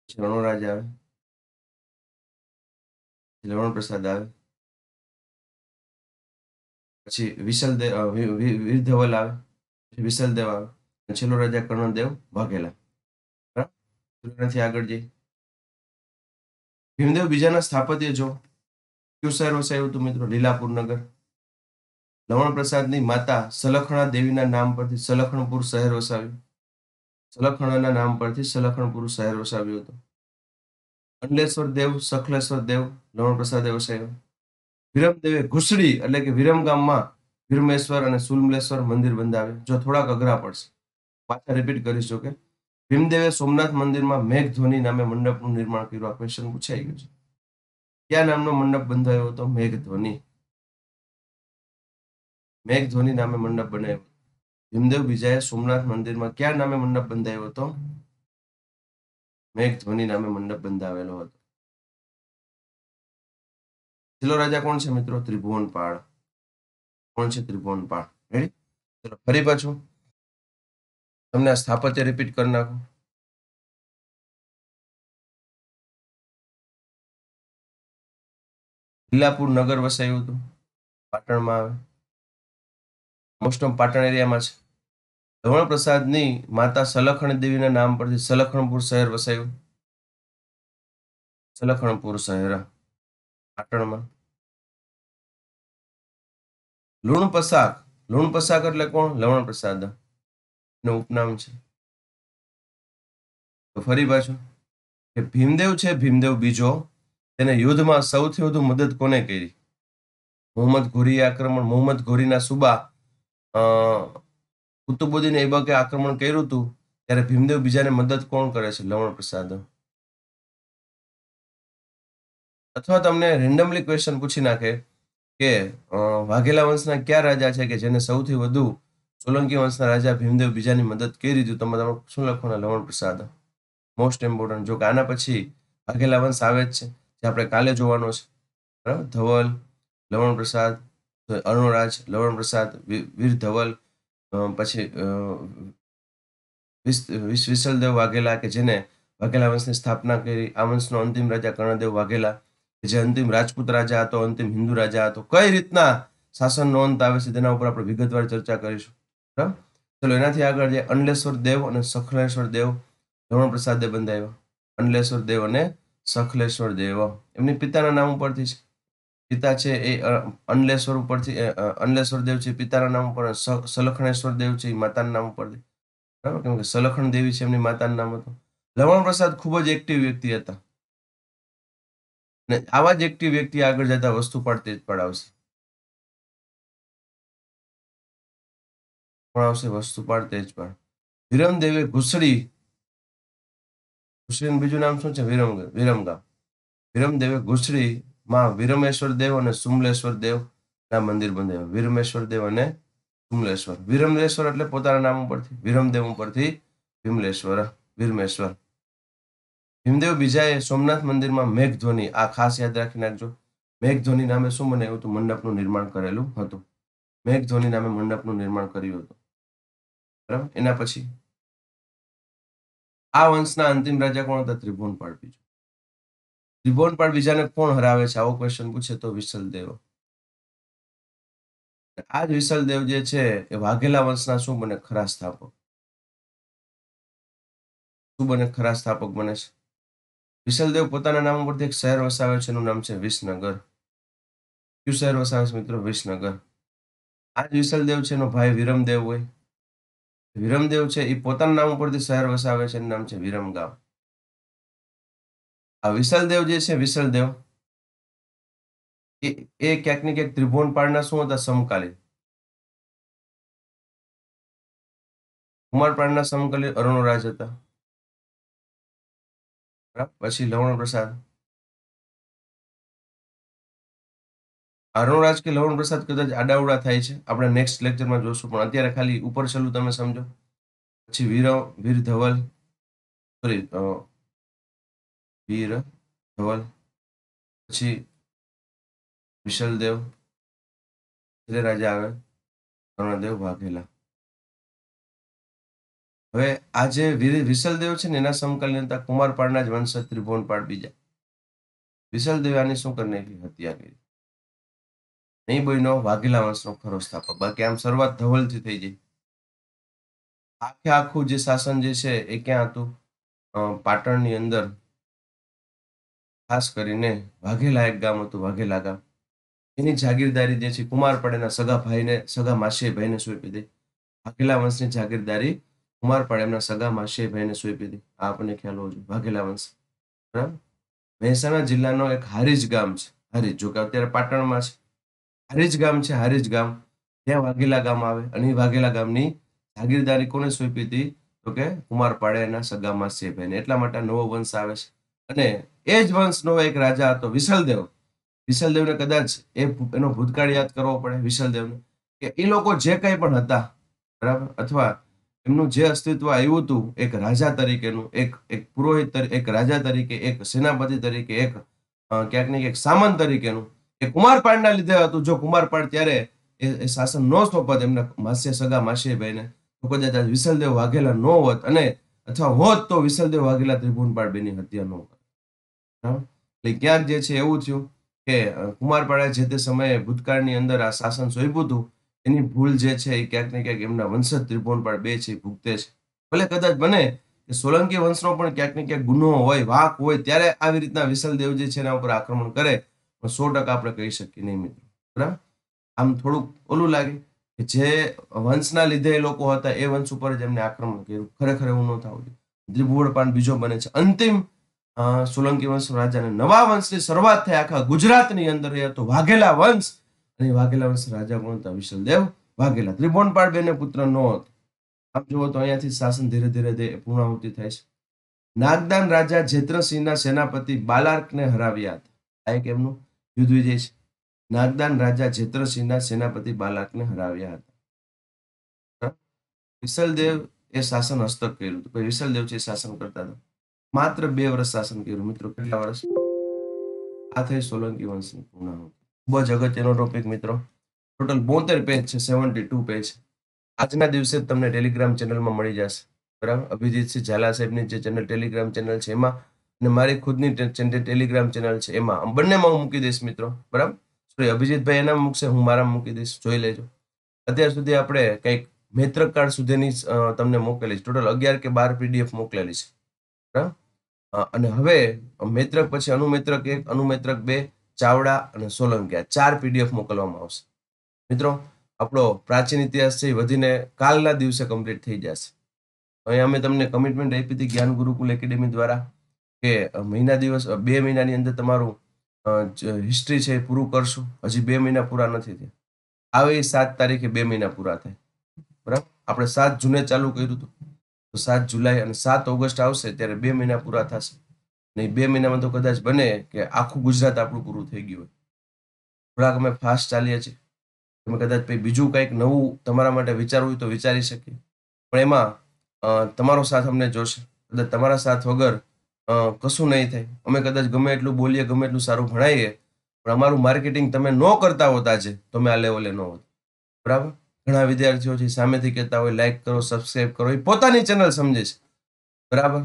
પછી અરુણરાજ આવે, લવણ પ્રસાદ આવે, પછી વીર ધવલ આવે, પછી વિશલદેવ આવે, અને છેલ્લો રાજા કર્ણદેવ વાઘેલા. બરાબર? એનાથી આગળ જઈએ. ભીમદેવ બીજાના સ્થાપત્ય જો કયું શહેર વસાયું હતું મિત્રો? લીલાપુર નગર. લવણ પ્રસાદની માતા સલખણા દેવીના નામ પરથી સલખણપુર શહેર વસાવ્યું. સલખણાના નામ પરથી સલખણપુર શહેર વસાવ્યું હતું. અંડલેશ્વર દેવ, સખલેશ્વર દેવ લવણ પ્રસાદે વસાવ્યો. વિરમદેવે ઘુસડી એટલે કે વિરમગામમાં વિરમેશ્વર અને સુલમલેશ્વર મંદિર બંધાવ્યા. જો થોડાક અઘરા પડશે, પાછા રિપીટ કરીશું કે ભીમદેવે સોમનાથ મંદિરમાં મેઘધ્વની નામે મંડપનું નિર્માણ કર્યું. આ ક્વેશ્ચન પૂછાઈ ગયું છે. કયા નામનો મંડપ બંધાયો હતો? મેઘધ્વની. મેઘધ્વની નામે મંડપ બનાવ્યો. ભીમદેવ બીજાએ સોમનાથ મંદિરમાં કયા નામે મંડપ બંધાયો હતો? મેઘધ્વની નામે મંડપ બંધાવેલો હતો. છેલ્લો રાજા કોણ છે મિત્રો? ત્રિભુવનપાળ. કોણ છે? ત્રિભુવનપાળ. રેડી? ચલો ફરી પાછું તમને આ સ્થાપત્ય રિપીટ કરી નાખું. લીલાપુર નગર વસાયું હતું, પાટણમાં આવે, મોસ્ટ ઓફ પાટણ એરિયામાં છે. લવણ પ્રસાદની માતા સલખણ દેવીના નામ પરથી સલખણપુર શહેર વસાયું. સલખણપુર શહેર પાટણમાં. લુણ પસાક. લુણ પસાક એટલે કોણ? લવણ પ્રસાદ નું ઉપનામ છે. તો ફરી પાછું કે ભીમદેવ છે, ભીમદેવ બીજો, તેને યુદ્ધમાં સૌથી વધુ મદદ કોને કરી? મોહમ્મદ ઘોરીએ આક્રમણ, મોહમ્મદ ઘોરીના સુબા કુતુબુદ્દીન ઐબકે આક્રમણ કર્યું હતું ત્યારે ભીમદેવ બીજાને મદદ કોણ કરે છે? લવણ પ્રસાદ. અથવા તમને રેન્ડમલી ક્વેશ્ચન પૂછી નાખે કે વાઘેલા વંશના કયા રાજા છે કે જેને સૌથી વધુ સોલંકી વંશના રાજા ભીમદેવ બીજાની મદદ કરી હતી? તમે શું લખવાના? લવણ પ્રસાદ. Most important. જો કે આના પછી વાઘેલા વંશ આવે જ છે, જે આપણે કાલે જોવાનો છે. બરાબર? ધવલ, લવણ પ્રસાદ, અરુણરાજ, લવણ પ્રસાદ, વીર ધવલ, પછી વિશલદેવ વાઘેલા કે જેને વાઘેલા વંશની સ્થાપના કરી. આ વંશનો અંતિમ રાજા કર્ણદેવ વાઘેલા, જે અંતિમ રાજપૂત રાજા હતો, અંતિમ હિન્દુ રાજા હતો. કઈ રીતના શાસનનો અંત આવે છે તેના ઉપર આપણે વિગતવાર ચર્ચા કરીશું. બરાબર? ચલો એનાથી આગળ જે અંડલેશ્વર દેવ અને સખલેશ્વર દેવ લવણ પ્રસાદે બંધાવ્યો. અંડલેશ્વર દેવ અને સખલેશ્વર દેવ એમની પિતાના નામ ઉપરથી છે. પિતા છે એ અંડલેશ્વર ઉપરથી અંડલેશ્વર દેવ છે પિતાના નામ ઉપર, સલખણેશ્વર દેવ છે એ માતાના નામ ઉપરથી. બરાબર? કેમ કે સલખણ દેવી છે એમની માતાનું નામ હતું. લવણ પ્રસાદ ખૂબ જ એક્ટિવ વ્યક્તિ હતા, અને આવા જ એક્ટિવ વ્યક્તિ આગળ જતા વસ્તુપાળ તેજપાળ આવશે. કોણ આવશે? વસ્તુપાળ તેજપાળ. વિરમદેવે ઘુસડીનું બીજું નામ શું છે? વિરમગામ. વિરમદેવે ઘુસડીમાં વિરમેશ્વર દેવ અને સુમલેશ્વર દેવ ના મંદિર બંધાવ્યા. વિરમેશ્વર દેવ અને વિમલેશ્વર. વિરમલેશ્વર એટલે પોતાના નામ ઉપરથી, વિરમદેવ ઉપરથી વિમલેશ્વર, વિરમેશ્વર. ભીમદેવ બીજાએ સોમનાથ મંદિરમાં મેઘધ્વની, આ ખાસ યાદ રાખી નાખજો, મેઘધ્વની નામે શું બનાવ્યું હતું? મંડપનું નિર્માણ કરેલું હતું. મેઘધ્વની નામે મંડપનું નિર્માણ કર્યું હતું. બરાબર? એના પછી આ વંશના અંતિમ રાજા કોણ હતા? ત્રિભુવનપાળ બીજો. ત્રિભુવનપાળ બીજાને કોણ હરાવે છે? આવો ક્વેશ્ચન પૂછે તો વિશલદેવ. આ જ વિશલદેવ જે છે એ વાઘેલા વંશના શું બને? ખરા સ્થાપક. શું બને? ખરા સ્થાપક બને છે. વિશલદેવ પોતાના નામ ઉપરથી એક શહેર વસાવે છે, એનું નામ છે વિસનગર. કયું શહેર વસાવે છે મિત્રો? વિસનગર. આ જ વિશલદેવ છે એનો ભાઈ વિરમદેવ હોય. વિરમદેવ છે એ પોતાના નામ ઉપરથી શહેર વસાવે છે, એનું નામ છે વિરમગામ. આ વિશલદેવ જે છે, વિશલદેવ એ ક્યાંક ને ક્યાંક ત્રિભુવનપાળના શું હતા? સમકાલીન. કુમારપાળના સમકાલીન અરુણરાજ હતા. પછી લવણ પ્રસાદ. અરુણરાજ કે લવણ પ્રસાદ કદાચ આડાવડા થાય છે, આપણે નેક્સ્ટ લેક્ચરમાં જોશું, પણ અત્યારે ખાલી ઉપર છેલ્લું તમે સમજો. પછી વીર ધવલ, સોરી, વીર ધવલ, પછી વિશલદેવ, છેલ્લે રાજા આવે કર્ણદેવ વાઘેલા. હવે આ જે વિશલદેવ છે ને એના સમકાલીન હતા કુમારપાળના જ વંશજ ત્રિભુવનપાળ બીજા. વિશલદેવે આની શું કરી નાખી? હત્યા કરી. નહીં બન્યો વાઘેલા વંશનો ખરો સ્થાપક. બાકી આમ શરૂઆત ધવલથી થઈ જાય. આખે આખું જે શાસન જે છે એ ક્યાં હતું? પાટણની અંદર ખાસ કરીને વાઘેલા એક ગામ હતું, વાઘેલા ગામ. એની જાગીરદારી જે છે કુમારપાળાના સગા ભાઈને, સગા માસીએ ભાઈને સોંપી દે. વાઘેલા વંશની જાગીરદારી કુમારપાળ એમના સગા માસીએ ભાઈને સોંપી દે. આ આપણને ખ્યાલ હોવો જોઈએ. વાઘેલા વંશ, બરાબર. મહેસાણા જિલ્લાનો એક હારીજ ગામ છે. હારીજ, જો કે અત્યારે પાટણમાં છે. હારીજ ગામ છે, હારીજ ગામ, ત્યાં વાઘેલા ગામ આવે. અને એ વાઘેલા ગામની જાગીરદારી કોને સોંપી હતી? તો કે કુમારપાળે એના સગા માસીએ ભાઈને. એટલા માટે નવો વંશ આવે છે. અને એ જ વંશનો એક રાજા હતો વિશલદેવ. વિશલદેવને કદાચ એનો ભૂતકાળ યાદ કરવો પડે વિશલદેવને, કે એ લોકો જે કંઈ પણ હતા, બરાબર, અથવા એમનું જે અસ્તિત્વ આવ્યું હતું એક રાજા તરીકેનું, એક પુરોહિત, એક રાજા તરીકે, એક સેનાપતિ તરીકે, એક ક્યાંક ને ક્યાંક સામંત તરીકેનું, એ કુમારપાળના લીધે હતું. જો કુમારપાળ ત્યારે એ શાસન ન સોંપત એમના માસીએ, સગા માસીએ ભાઈને, તો કદાચ આજ વિશલદેવ વાઘેલા ન હોત, અને અથવા હોત તો વિશલદેવ વાઘેલા ત્રિભુવનપાળ બેની હત્યા ન હોત. બરાબર. એટલે ક્યાંક જે છે એવું થયું કે કુમારપાળે જે તે સમયે ભૂતકાળની અંદર આ શાસન સોંપ્યું હતું, એની ભૂલ જે છે એ ક્યાંક ને ક્યાંક એમના વંશજ ત્રિભુવનપાળ બે છે એ ભૂગતે છે. ભલે કદાચ બને કે સોલંકી વંશનો પણ ક્યાંક ને ક્યાંક ગુનો હોય, વાંક હોય, ત્યારે આવી રીતના વિશલદેવ જે છે એના ઉપર આક્રમણ કરે, પણ 100% આપણે કહી શકીએ નહીં મિત્રો. બરાબર. આમ થોડુંક ઓલું લાગે કે જે વંશના લીધે એ લોકો હતા એ વંશ ઉપર જ એમને આક્રમણ કર્યું. ખરેખર એવું ન થવું જોઈએ. ત્રિભુવનપાળ બીજો બને છે અંતિમ સોલંકી વંશ રાજાને. નવા વંશની શરૂઆત થઈ આખા ગુજરાતની અંદર, એ હતો વાઘેલા વંશ. અને વાઘેલા વંશ રાજા કોણ હતા? વિશલદેવ વાઘેલા. ત્રિભુવનપાળ બેને પુત્ર નો હતો. આમ જુઓ તો અહીંયાથી શાસન ધીરે ધીરે પૂર્ણાહુતિ થાય છે. નાગદાન રાજા જેત્રસિંહના સેનાપતિ બાલાર્કને હરાવ્યા હતા. આ એક એમનું યુદ્ધ વિજય છે. નાગદાન રાજા જેત્રસિંહના સેનાપતિ બાલાર્કને હરાવ્યા હતા. વિશલદેવ એ શાસન હસ્તક કર્યું હતું. વિશલદેવ છે શાસન કરતા હતા. માત્ર 2 વર્ષ શાસન કર્યું મિત્રો. કેટલા વર્ષ? આ થઈ સોલંકી વંશની પૂર્ણાહુતિ. ખૂબ જ અગત્યનો ટોપિક મિત્રો. ટોટલ 72 પેજ છે, 72 પેજ. આજના દિવસે જ તમને ટેલિગ્રામ ચેનલમાં મળી જશે. બરાબર. અભિજીતસિંહ ઝાલા સાહેબની જે ચેનલ, ટેલિગ્રામ ચેનલ છે એમાં, અને મારી ખુદની ટેલિગ્રામ ચેનલ છે એમાં, બંનેમાં હું મૂકી દઈશ મિત્રો. બરાબર. સોરી, અભિજીતભાઈ એના મૂકશે, હું મારામાં મૂકી દઈશ, જોઈ લેજો. અત્યાર સુધી આપણે કંઈક મૈત્રકાળ સુધીની તમને મોકલેલી છે. ટોટલ 11 કે 12 પીડીએફ મોકલેલી છે. બરાબર. અને હવે મૈત્રક પછી અનુમૈત્રક 1, અનુમૈત્રક 2, ચાવડા અને સોલંકી, આ 4 પીડીએફ મોકલવામાં આવશે મિત્રો. આપણો પ્રાચીન ઇતિહાસ છે એ વધીને કાલના દિવસે કમ્પ્લીટ થઈ જશે. અહીંયા અમે તમને કમિટમેન્ટ આપી હતી જ્ઞાન ગુરુકુલ એકેડેમી દ્વારા કે 2 મહિનાની અંદર તમારું હિસ્ટ્રી છે એ પૂરું કરશું. હજી 2 મહિના પૂરા નથી થયા. આવે 7 તારીખે 2 મહિના પૂરા થાય. બરાબર. આપણે 7 જૂને ચાલુ કર્યું હતું, તો 7 જુલાઈ અને 7 ઓગસ્ટ આવશે ત્યારે 2 મહિના પૂરા થશે. નહીં 2 મહિનામાં તો કદાચ બને કે આખું ગુજરાત આપણું પૂરું થઈ ગયું હોય. થોડાક અમે ફાસ્ટ ચાલીએ છીએ. તમે કદાચ બીજું કંઈક નવું તમારા માટે વિચારવું હોય તો વિચારી શકીએ, પણ એમાં તમારો સાથ અમને જોશે. કદાચ તમારા સાથ વગર કશું નહીં થાય. અમે કદાચ ગમે એટલું બોલીએ, ગમે એટલું સારું ભણાવીએ, પણ અમારું માર્કેટિંગ તમે ન કરતા હોત આજે, તો અમે આ લેવલે ન હોત. બરાબર. ઘણા વિદ્યાર્થીઓ છે સામેથી કહેતા હોય લાઈક કરો, સબસ્ક્રાઇબ કરો, એ પોતાની ચેનલ સમજે છે. બરાબર.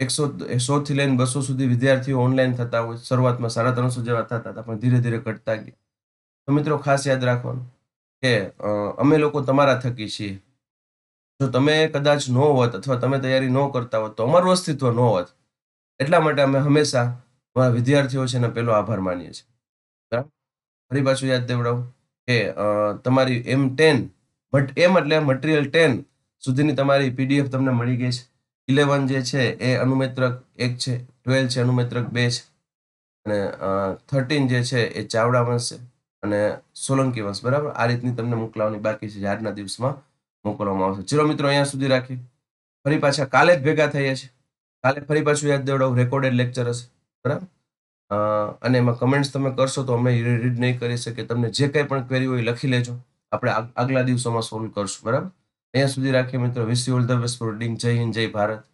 100 થી લઈને 200 સુધી વિદ્યાર્થીઓ ઓનલાઈન થતા હોય. શરૂઆતમાં 350 જેવા થતા હતા, પણ ધીરે ધીરે ઘટતા ગયા. તો મિત્રો ખાસ યાદ રાખવાનું કે અમે લોકો તમારા થકી છીએ. જો તમે કદાચ ન હોત અથવા તમે તૈયારી ન કરતા હોત તો અમારું અસ્તિત્વ ન હોત. એટલા માટે અમે હંમેશા અમારા વિદ્યાર્થીઓ છે એનો પહેલો આભાર માનીએ છીએ. બરાબર. ફરી પાછું યાદ દેવડાવું કે તમારી M10 એમ એટલે મટીરિયલ 10 સુધીની તમારી પીડીએફ તમને મળી ગઈ છે. 11 જે છે એ અનુમૈત્રક 1 છે, 12 છે અનુમૈત્રક 2 છે, અને 13 જે છે એ ચાવડા વંશ છે, અને સોલંકી વંશ. બરાબર. આ રીતની તમને મોકલાવાની બાકી છે, આજના દિવસમાં મોકલવામાં આવશે. ચલો મિત્રો, અહીંયા સુધી રાખીએ. ફરી પાછા કાલે જ ભેગા થઈએ છીએ. કાલે ફરી પાછું યાદ દેવડાવું, રેકોર્ડેડ લેક્ચર હશે. બરાબર. અને એમાં કમેન્ટ્સ તમે કરશો તો અમે રીડ નહીં કરી શકીએ. તમને જે કંઈ પણ ક્વેરી હોય લખી લેજો, આપણે આગલા દિવસોમાં સોલ્વ કરશું. બરાબર. અહીંયા સુધી રાખીએ મિત્રો. Wish you all the best for reading. જય હિન્દ, જય ભારત.